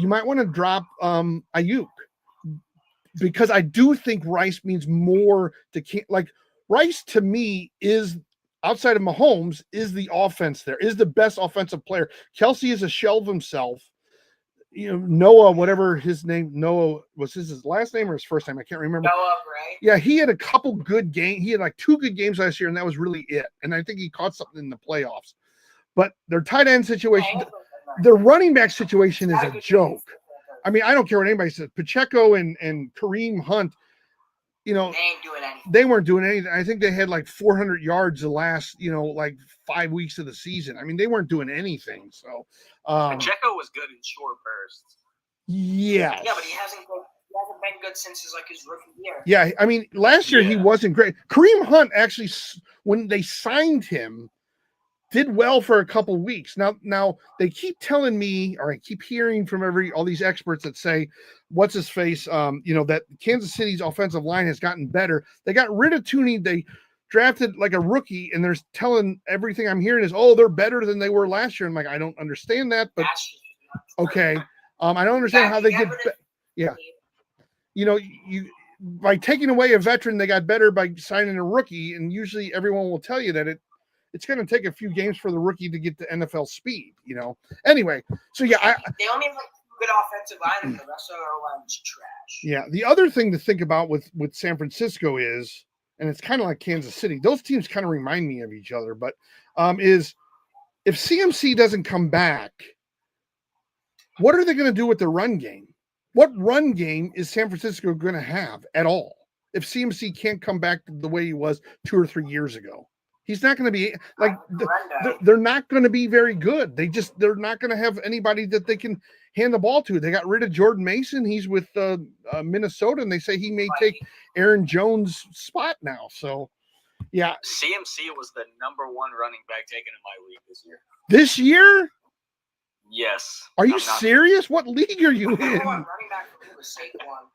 you might want to drop Ayuk, because I do think Rice means more to like Rice to me is, outside of Mahomes, is the offense there, is the best offensive player. Kelsey is a shell of himself. Noah, whatever his name, Noah was his last name or his first name, I can't remember. Noah, right? Yeah, he had a couple good games. He had like 2 good games last year, and that was really it. And I think he caught something in the playoffs. But their tight end situation, their running back situation is a joke. I mean, I don't care what anybody says. Pacheco and Kareem Hunt, They ain't doing anything. they weren't doing anything. I think they had like 400 yards the last, like 5 weeks of the season. I mean, they weren't doing anything. So, Pacheco was good in short bursts. yes. Yeah, but he hasn't been good since his rookie year. Yeah, I mean, last year he wasn't great. Kareem Hunt actually, when they signed him, did well for a couple weeks. Now they keep telling me, or I keep hearing from all these experts that say, what's his face, that Kansas City's offensive line has gotten better. They got rid of Tooney. They drafted like a rookie, and they're telling everything I'm hearing is, they're better than they were last year. I'm like, I don't understand that, but Okay. I don't understand how they get. Yeah. You know, you by taking away a veteran, they got better by signing a rookie, and usually everyone will tell you that it's going to take a few games for the rookie to get to NFL speed. You know. Anyway, so yeah, they only have like good offensive line, and the rest of our line is trash. Yeah, the other thing to think about with San Francisco is, and it's kind of like Kansas City. Those teams kind of remind me of each other, but is if CMC doesn't come back, what are they going to do with the run game? What run game is San Francisco going to have at all if CMC can't come back the way he was 2 or 3 years ago? He's not going to be like they're not going to be very good. They're not going to have anybody that they can hand the ball to. They got rid of Jordan Mason. He's with Minnesota, and they say he may take Aaron Jones' spot now. So, yeah. CMC was the #1 running back taken in my league this year. This year? Yes. Are you serious? What league are you in? Running back for me was Saquon.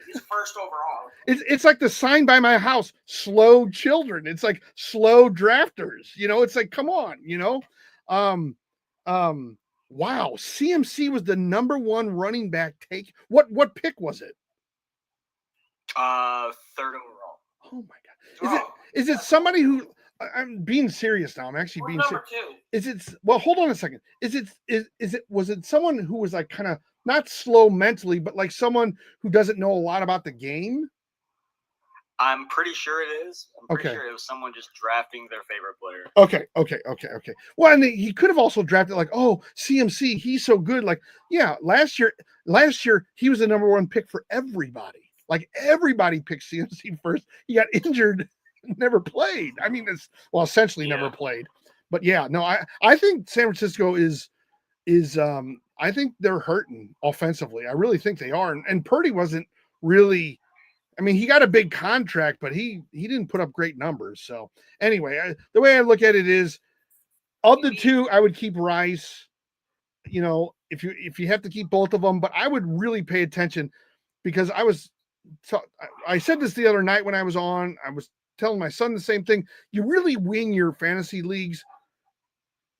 He's first overall. It's like the sign by my house, slow children. It's like slow drafters. You know, it's like, come on, you know. Wow. CMC was the #1 running back take. What pick was it? 3rd overall. Oh my God. Is it somebody who I'm being serious now. I'm actually being serious. Is it well, hold on a second. Was it someone who was like kind of not slow mentally, but like someone who doesn't know a lot about the game? I'm pretty sure it is. I'm pretty Okay. sure it was someone just drafting their favorite player. Okay. Well, and he could have also drafted like, oh, CMC, he's so good. Like, yeah, last year he was the #1 pick for everybody. Like everybody picked CMC first. He got injured, never played. I mean, essentially never played. But yeah, no, I think San Francisco is I think they're hurting offensively. I really think they are. And Purdy wasn't really. I mean, he got a big contract, but he didn't put up great numbers. So anyway, the way I look at it is, of the two, I would keep Rice. You know, if you have to keep both of them, but I would really pay attention because I said this the other night when I was on. I was telling my son the same thing. You really win your fantasy leagues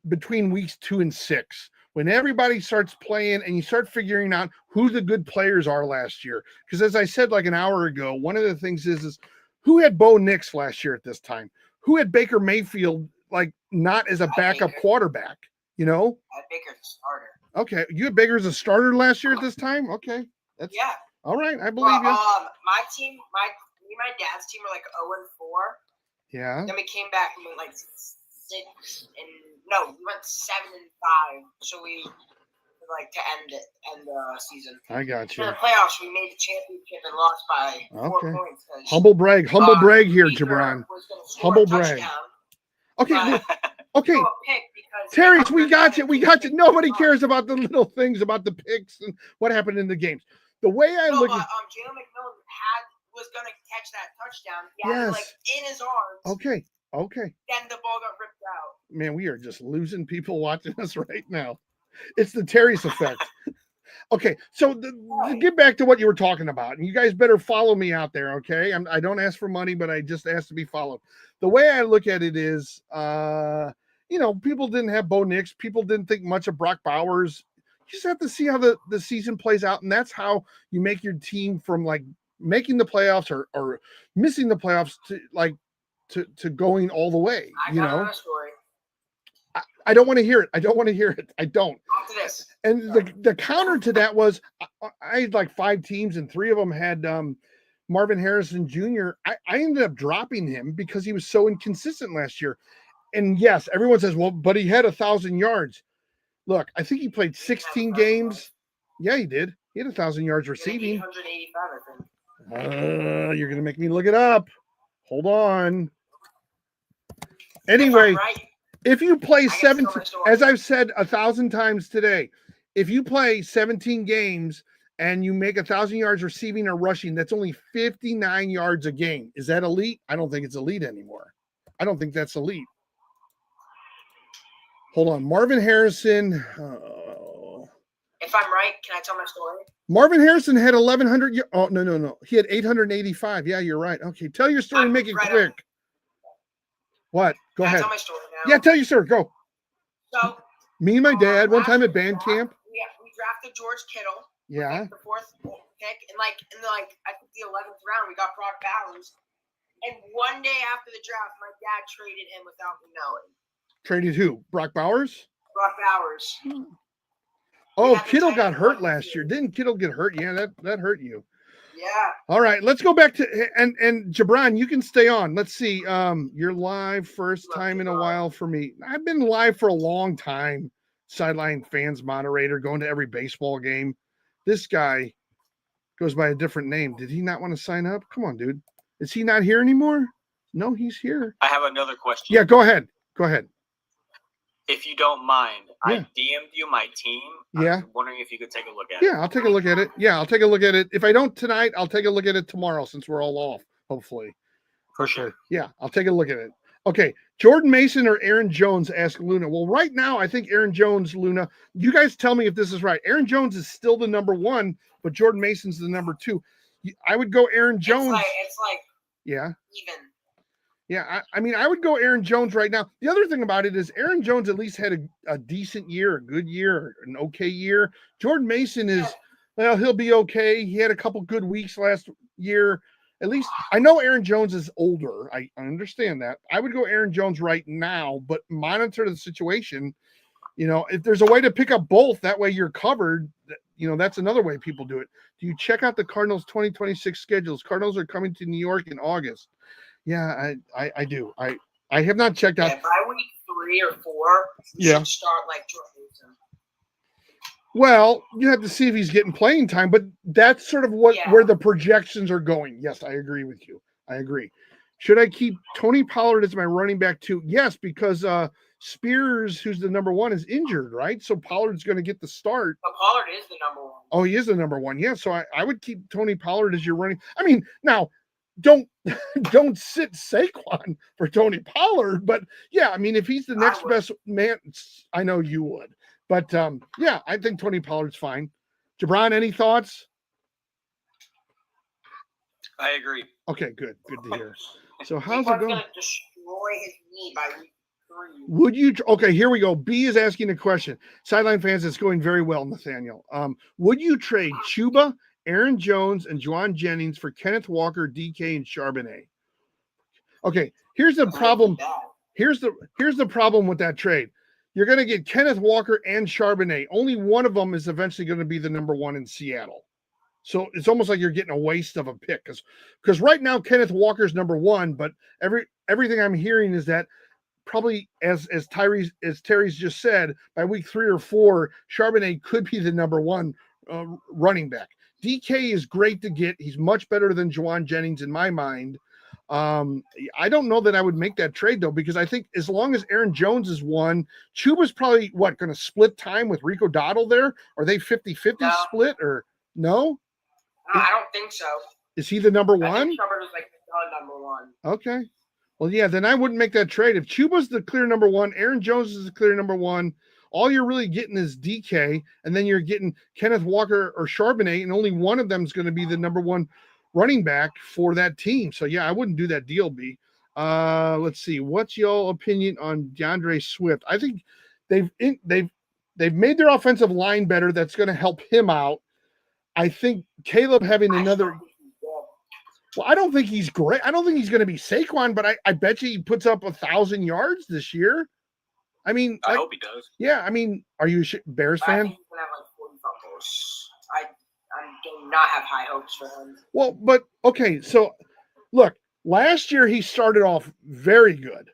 between weeks 2 and 6. When everybody starts playing and you start figuring out who the good players are last year. Because as I said like an hour ago, one of the things is who had Bo Nix last year at this time? Who had Baker Mayfield like not as a backup quarterback? You know? I had Baker as a starter. Okay. You had Baker as a starter last year at this time? Okay. Yeah. All right. I believe you. My team, me and my dad's team were like 0-4. Yeah. Then we came back and went like 6 and no, we went 7-5. So we like to end the season. I got you. In the playoffs, we made the championship and lost by 4 points. Humble brag here, Jabron. Humble brag. Okay. Okay. Terrence, we got you. Nobody cares about the little things about the picks and what happened in the games. The way I look at Jalen McMillan was gonna catch that touchdown. He had it like in his arms. Okay. Then the ball got ripped out. Man, we are just losing people watching us right now. It's the Terry's effect. Okay, so to get back to what you were talking about, and you guys better follow me out there, okay? I don't ask for money, but I just ask to be followed. The way I look at it is, people didn't have Bo Nix. People didn't think much of Brock Bowers. You just have to see how the season plays out, and that's how you make your team from like making the playoffs or missing the playoffs to going all the way. I got another story. I don't want to hear it. I don't. After this. And the counter to that was I had like 5 teams and 3 of them had Marvin Harrison Jr. I ended up dropping him because he was so inconsistent last year. And yes, everyone says, well, but he had 1,000 yards. Look, I think he played 16 games. Yeah, he did. He had 1,000 yards receiving. 185, I think. You're going to make me look it up. Hold on. Anyway, if you play 17, as I've said 1,000 times today, if you play 17 games and you make 1,000 yards receiving or rushing, that's only 59 yards a game. Is that elite? I don't think it's elite anymore. I don't think that's elite. Hold on. Marvin Harrison. If I'm right, can I tell my story? Marvin Harrison had 1,100. Oh, no. He had 885. Yeah, you're right. Okay. Tell your story and make it quick. What? Go ahead. Can I tell my story now? Yeah, tell your story. Go. So, me and my dad one time at band camp. drafted George Kittle. Yeah. The fourth pick, and I think the 11th round, we got Brock Bowers. And one day after the draft, my dad traded him without me knowing. Traded who? Brock Bowers? Brock Bowers. Oh, had the Kittle tight got end hurt one last year. year. Didn't Kittle get hurt? Yeah, that hurt you. Yeah. All right, let's go back to and Jabron, you can stay on. Let's see. You're live first time in a while for me. I've been live for a long time. Sideline fans moderator, going to every baseball game. This guy goes by a different name. Did he not want to sign up? Come on, dude. Is he not here anymore? No, he's here. I have another question. Yeah, go ahead. Go ahead. If you don't mind, Yeah. I DM'd you my team. Yeah. I'm wondering if you could take a look at it. Yeah, I'll take a look at it. Yeah, I'll take a look at it. If I don't tonight, I'll take a look at it tomorrow since we're all off, hopefully. For sure. Yeah, I'll take a look at it. Okay, Jordan Mason or Aaron Jones, ask Luna. Well, right now, I think Aaron Jones, Luna, you guys tell me if this is right. Aaron Jones is still the number one, but Jordan Mason's the number two. I would go Aaron Jones. It's like Yeah. even. Yeah, I mean, I would go Aaron Jones right now. The other thing about it is Aaron Jones at least had a decent year, a good year, an okay year. Jordan Mason is, well, he'll be okay. He had a couple good weeks last year. At least I know Aaron Jones is older. I understand that. I would go Aaron Jones right now, but monitor the situation. You know, if there's a way to pick up both, that way you're covered. You know, that's another way people do it. Do you check out the Cardinals 2026 schedules? Cardinals are coming to New York in August. Yeah, I do. I have not checked out. Yeah, by week 3 or 4, you Yeah. should start like Jordan Mason. Well, you have to see if he's getting playing time, but that's sort of where the projections are going. Yes, I agree with you. I agree. Should I keep Tony Pollard as my running back too? Yes, because Spears, who's the number one, is injured, right? So Pollard's going to get the start. But Pollard is the number one. Oh, he is the number one. Yeah, so I would keep Tony Pollard as your running. I mean, now don't sit Saquon for Tony Pollard, but yeah, I mean, if he's the next best man, I know you would. But yeah, I think Tony Pollard's fine. Jabron, any thoughts? I agree. Okay, good to hear. So how's it Saquon's going? gonna destroy his knee by week 3. Would you? Okay, here we go. B is asking a question. Sideline fans, it's going very well, Nathaniel. Would you trade Chuba, Aaron Jones, and Juwan Jennings for Kenneth Walker, DK, and Charbonnet? Okay, here's the problem. Here's the problem with that trade. You're going to get Kenneth Walker and Charbonnet. Only one of them is eventually going to be the number one in Seattle. So it's almost like you're getting a waste of a pick because right now Kenneth Walker's number one, but everything I'm hearing is that probably as Terry's just said, by week 3 or 4, Charbonnet could be the number one running back. DK is great to get. He's much better than Juwan Jennings in my mind. I don't know that I would make that trade though, because I think as long as Aaron Jones is one, Chuba's probably going to split time with Rico Dowdle there. Are they 50-50 split or no? No, I don't think so. Is he the number I one? think Chuba was like the number one. Okay. Well, yeah, then I wouldn't make that trade. If Chuba's the clear number one, Aaron Jones is the clear number one, all you're really getting is DK, and then you're getting Kenneth Walker or Charbonnet, and only one of them is going to be the number one running back for that team. So, yeah, I wouldn't do that deal, B. Let's see. What's your opinion on DeAndre Swift? I think they've made their offensive line better. That's going to help him out. I think Caleb having another – well, I don't think he's great. I don't think he's going to be Saquon, but I bet you he puts up 1,000 yards this year. I mean, I hope he does. Yeah, I mean, are you a Bears I fan? think he's gonna have like 40 fumbles. I do not have high hopes for him. Well, but okay, so look, last year he started off very good,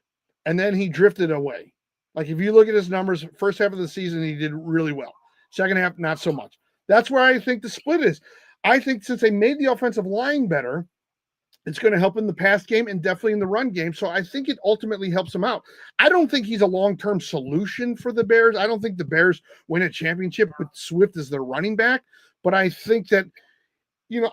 and then he drifted away. Like if you look at his numbers, first half of the season he did really well. Second half, not so much. That's where I think the split is. I think since they made the offensive line better, it's going to help in the pass game and definitely in the run game. So I think it ultimately helps him out. I don't think he's a long-term solution for the Bears. I don't think the Bears win a championship with Swift as their running back. But I think that,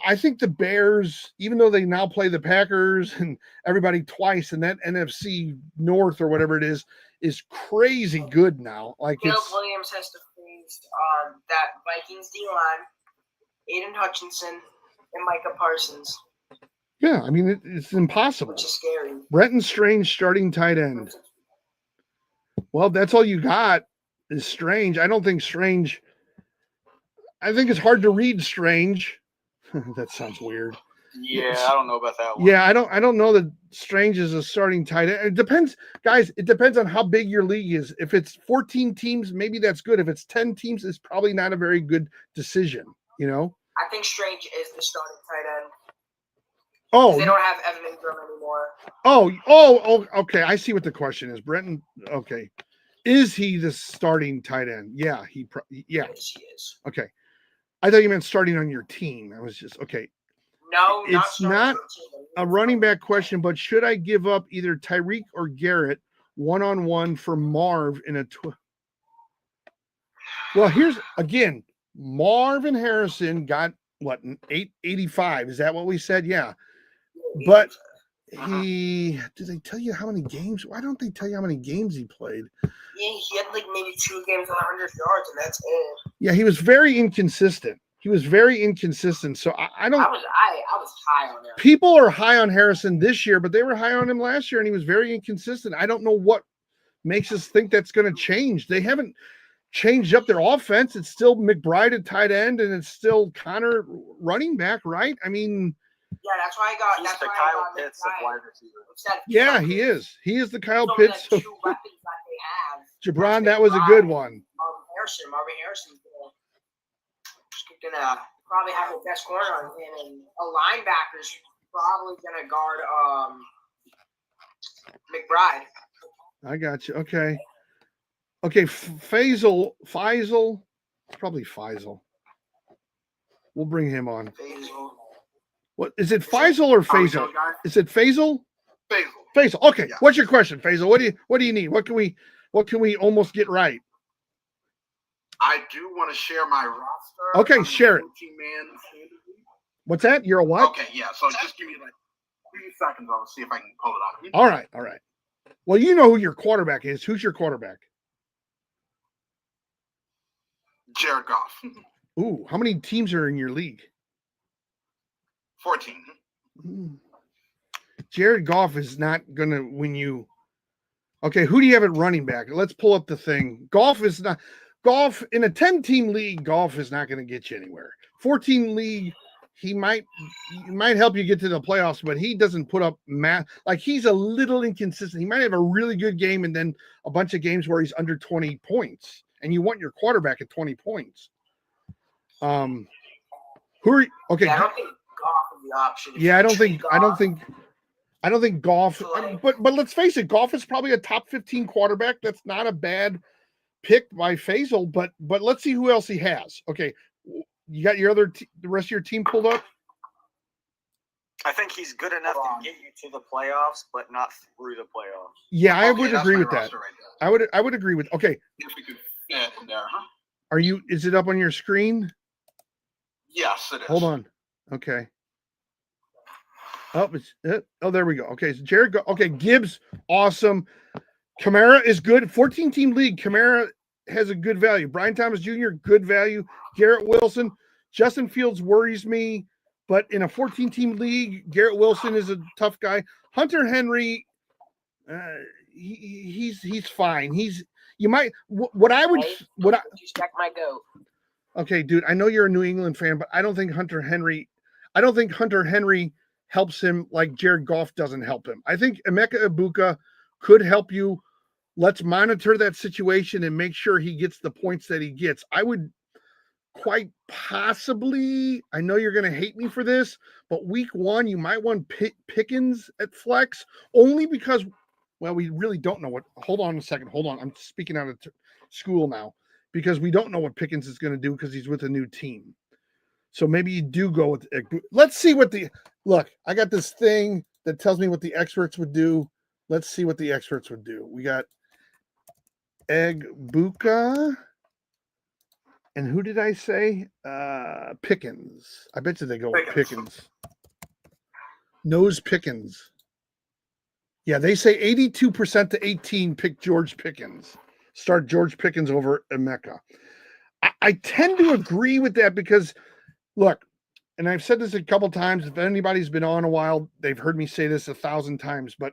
I think the Bears, even though they now play the Packers and everybody twice, and that NFC North or whatever it is crazy good now. Like Caleb Williams has to face that Vikings D-line, Aiden Hutchinson, and Micah Parsons. Yeah, I mean, it's impossible. Which is scary. Brenton Strange starting tight end. Well, that's all you got is Strange. I don't think Strange I think it's hard to read Strange. That sounds weird. Yeah, I don't know about that one. Yeah, I don't know that Strange is a starting tight end. It depends, guys. It depends on how big your league is. If it's 14 teams, maybe that's good. If it's 10 teams, it's probably not a very good decision. You know? I think Strange is the starting tight end. Oh, They don't have Evan Ingram anymore. oh, okay. I see what the question is, Brenton. Okay, is he the starting tight end? Yeah, yeah. Yes, he is. Okay, I thought you meant starting on your team. I was just okay. No, It's not a running back question, but should I give up either Tyreek or Garrett one-on-one for Marv in a Well, here's again, Marvin Harrison got what, an 885. Is that what we said? Yeah. But did they tell you how many games? Why don't they tell you how many games he played? Yeah, he had like maybe 2 games on 100 yards, and that's it. Yeah, he was very inconsistent. So I don't. I was high on him. People are high on Harrison this year, but they were high on him last year, and he was very inconsistent. I don't know what makes us think that's going to change. They haven't changed up their offense. It's still McBride at tight end, and it's still Connor running back, right? I mean, yeah, that's why I got. He's That's the why Kyle I got Pitts of wide receiver. yeah, he is. He is the Kyle So Pitts. the Of, 2 weapons that they have. Jabron, that was a good one. Marvin Harrison's gonna probably have the best corner on him, and a linebacker's probably gonna guard McBride. I got you. Okay. Faisal, probably Faisal. We'll bring him on. Faisal. What is it, Faisal or Faisal? Is it Faisal? Faisal. Okay. Yeah. What's your question, Faisal? What do you need? What can we almost get right? I do want to share my roster. Okay, I'm a share it. 14-man fantasy. What's that? You're a what? Okay, yeah. So just give me like 3 seconds. I'll see if I can pull it up. All right. Well, you know who your quarterback is. Who's your quarterback? Jared Goff. Ooh, how many teams are in your league? 14. Jared Goff is not going to win you. Okay, who do you have at running back? Let's pull up the thing. Goff in a 10-team league, Goff is not going to get you anywhere. 14 league, he might help you get to the playoffs, but he doesn't put up like he's a little inconsistent. He might have a really good game and then a bunch of games where he's under 20 points, and you want your quarterback at 20 points. Who are you? Okay. Yeah, I don't think Goff is the option. Yeah, I don't think Goff, but let's face it, Goff is probably a top 15 quarterback. That's not a bad pick by Faisal, but let's see who else he has. Okay, you got your the rest of your team pulled up? I think he's good enough to get you to the playoffs, but not through the playoffs. Yeah, I Okay, would that's agree my with that. roster right there. I would agree with. Okay, If we could fit in there, huh? is it up on your screen? Yes, it is. Hold on. Okay. Oh, there we go. Okay, so Jared. Okay, Gibbs, awesome. Kamara is good. 14-team league. Kamara has a good value. Brian Thomas Jr., good value. Garrett Wilson. Justin Fields worries me, but in a 14-team league, Garrett Wilson is a tough guy. Hunter Henry, he's fine. Respect my goat. Okay, dude, I know you're a New England fan, but I don't think Hunter Henry helps him like Jared Goff doesn't help him. I think Emeka Ibuka could help you. Let's monitor that situation and make sure he gets the points that he gets. I would quite possibly, I know you're going to hate me for this, but week 1, you might want Pickens at flex only because, well, we really don't know what. Hold on a second. Hold on. I'm speaking out of school now because we don't know what Pickens is going to do because he's with a new team. So maybe you do go with. Let's see what look. I got this thing that tells me what the experts would do. Let's see what the experts would do. We got Egbuka. And who did I say? Pickens. I bet you they go with Pickens. Nose Pickens. Yeah, they say 82% to 18 pick George Pickens. Start George Pickens over Emeka. I tend to agree with that because, look, and I've said this a couple times. If anybody's been on a while, they've heard me say this 1,000 times. But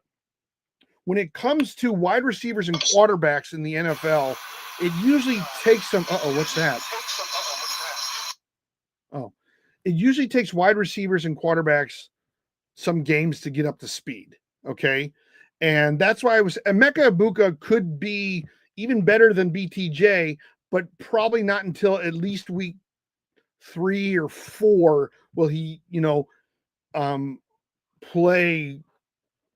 when it comes to wide receivers and quarterbacks in the NFL, it usually takes some. What's that? Oh, it usually takes wide receivers and quarterbacks some games to get up to speed. Okay. And that's why Emeka Ibuka could be even better than BTJ, but probably not until at least week 3 or 4 will he, play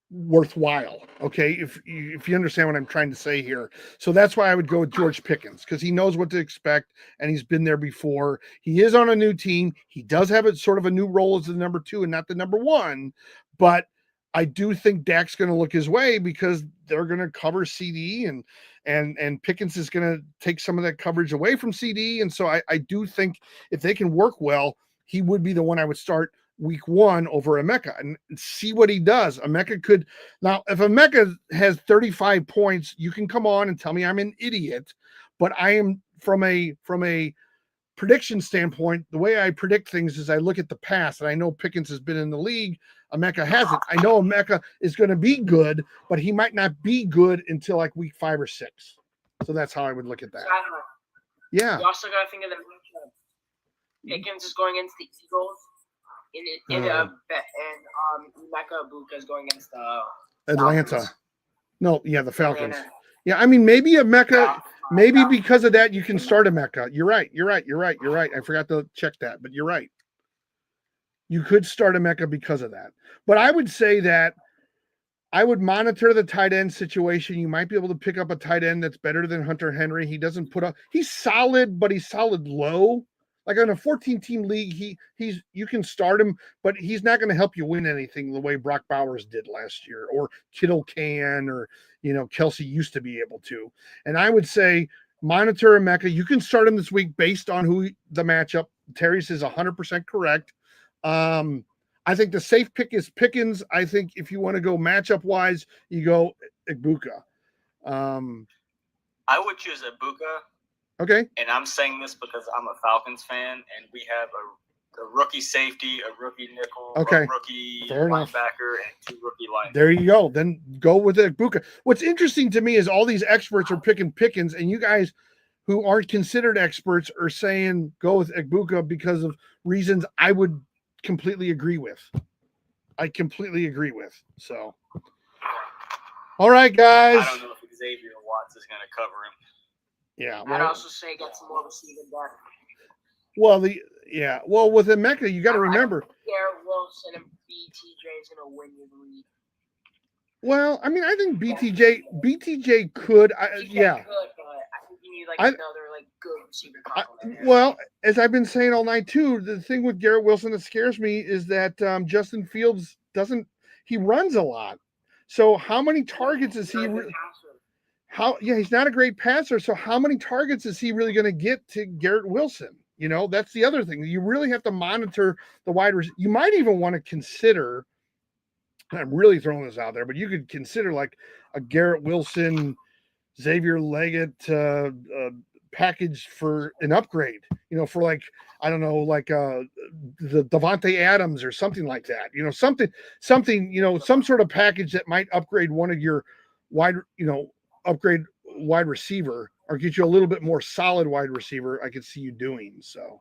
worthwhile. Okay. If you understand what I'm trying to say here. So that's why I would go with George Pickens, because he knows what to expect and he's been there before. He is on a new team. He does have a sort of a new role as the number 2 and not the number 1, but I do think Dak's going to look his way because they're going to cover CD and Pickens is going to take some of that coverage away from CD. And so I do think if they can work well, he would be the one I would start week 1 over Emeka and see what he does. Emeka could now, if Emeka has 35 points, you can come on and tell me I'm an idiot, but I am from a prediction standpoint, the way I predict things is I look at the past, and I know Pickens has been in the league. Emeka hasn't. I know Emeka is going to be good, but he might not be good until like week 5 or 6. So that's how I would look at that. Yeah. You also got to think of the matchup. Pickens is going against the Eagles, and Emeka Ibuka is going against Atlanta. Falcons. No, yeah, the Falcons. Yeah, I mean, maybe Emeka, maybe because of that, you can start Emeka. You're right. I forgot to check that, but you're right. You could start Emeka because of that. But I would say that I would monitor the tight end situation. You might be able to pick up a tight end that's better than Hunter Henry. He doesn't put up, he's solid, but he's solid low. Like on a 14-team league, you can start him, but he's not going to help you win anything the way Brock Bowers did last year, or Kittle can, or Kelsey used to be able to. And I would say monitor Emeka. You can start him this week based on who the matchup. Terry says 100% correct. I think the safe pick is Pickens. I think if you want to go matchup wise, you go Ibuka. I would choose Ibuka. Okay. And I'm saying this because I'm a Falcons fan, and we have a rookie safety, a rookie nickel, okay, a rookie fair linebacker, enough, and 2 rookie linebackers. There you go. Then go with Ibuka. What's interesting to me is all these experts are picking Pickens, and you guys who aren't considered experts are saying go with Ibuka because of reasons I would completely agree with. So, all right, guys. I don't know if Xavier Watts is going to cover him. Yeah, I'd also say get some more receiving depth. Well, with Emeka, you got to remember. Garrett Wilson and BTJ is going to win you the league. Well, I mean, I think BTJ could. Yeah. Could, but I think you need another good receiver complement. Well, as I've been saying all night too, the thing with Garrett Wilson that scares me is that Justin Fields he runs a lot. So how many targets is he? He's not a great passer. So how many targets is he really going to get to Garrett Wilson? That's the other thing. You really have to monitor the wide receiver. You might even want to consider, I'm really throwing this out there, but you could consider like a Garrett Wilson, Xavier Leggett package for an upgrade, for like, I don't know, like the Devontae Adams or something like that, something, some sort of package that might upgrade one of your upgrade wide receiver or get you a little bit more solid wide receiver. I could see you doing so.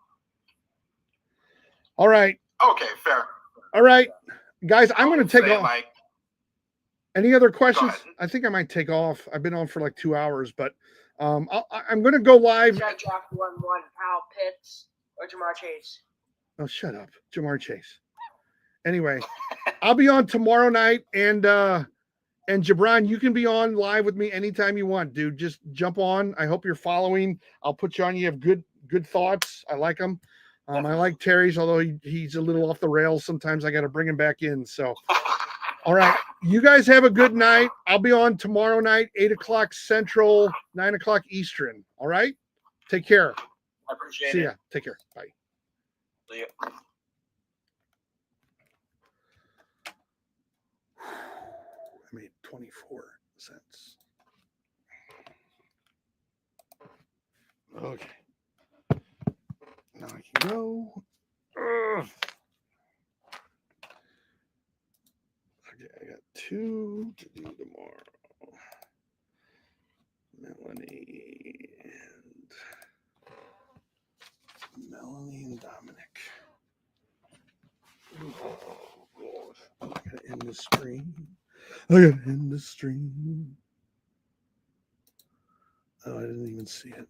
All right. Okay, fair. All right, guys, I'm going to take off. Mike. Any other questions? I think I might take off. I've been on for like 2 hours, but I'm going to go live. Should I draft 1-1 Kyle Pitts or Jamar Chase? Oh, shut up, Jamar Chase. Anyway, I'll be on tomorrow night, and Jabron, you can be on live with me anytime you want, dude. Just jump on. I hope you're following. I'll put you on. You have good thoughts. I like them. I like Terry's, although he's a little off the rails. Sometimes I got to bring him back in. So, all right. You guys have a good night. I'll be on tomorrow night, 8:00 Central, 9:00 Eastern. All right. Take care. I appreciate it. See ya. Take care. Bye. See ya. I made 24 cents. Okay. Now I can go. Ugh. Okay, I got 2 to do tomorrow. Melanie and Dominic. on the screen. I got in the stream. Oh, I didn't even see it.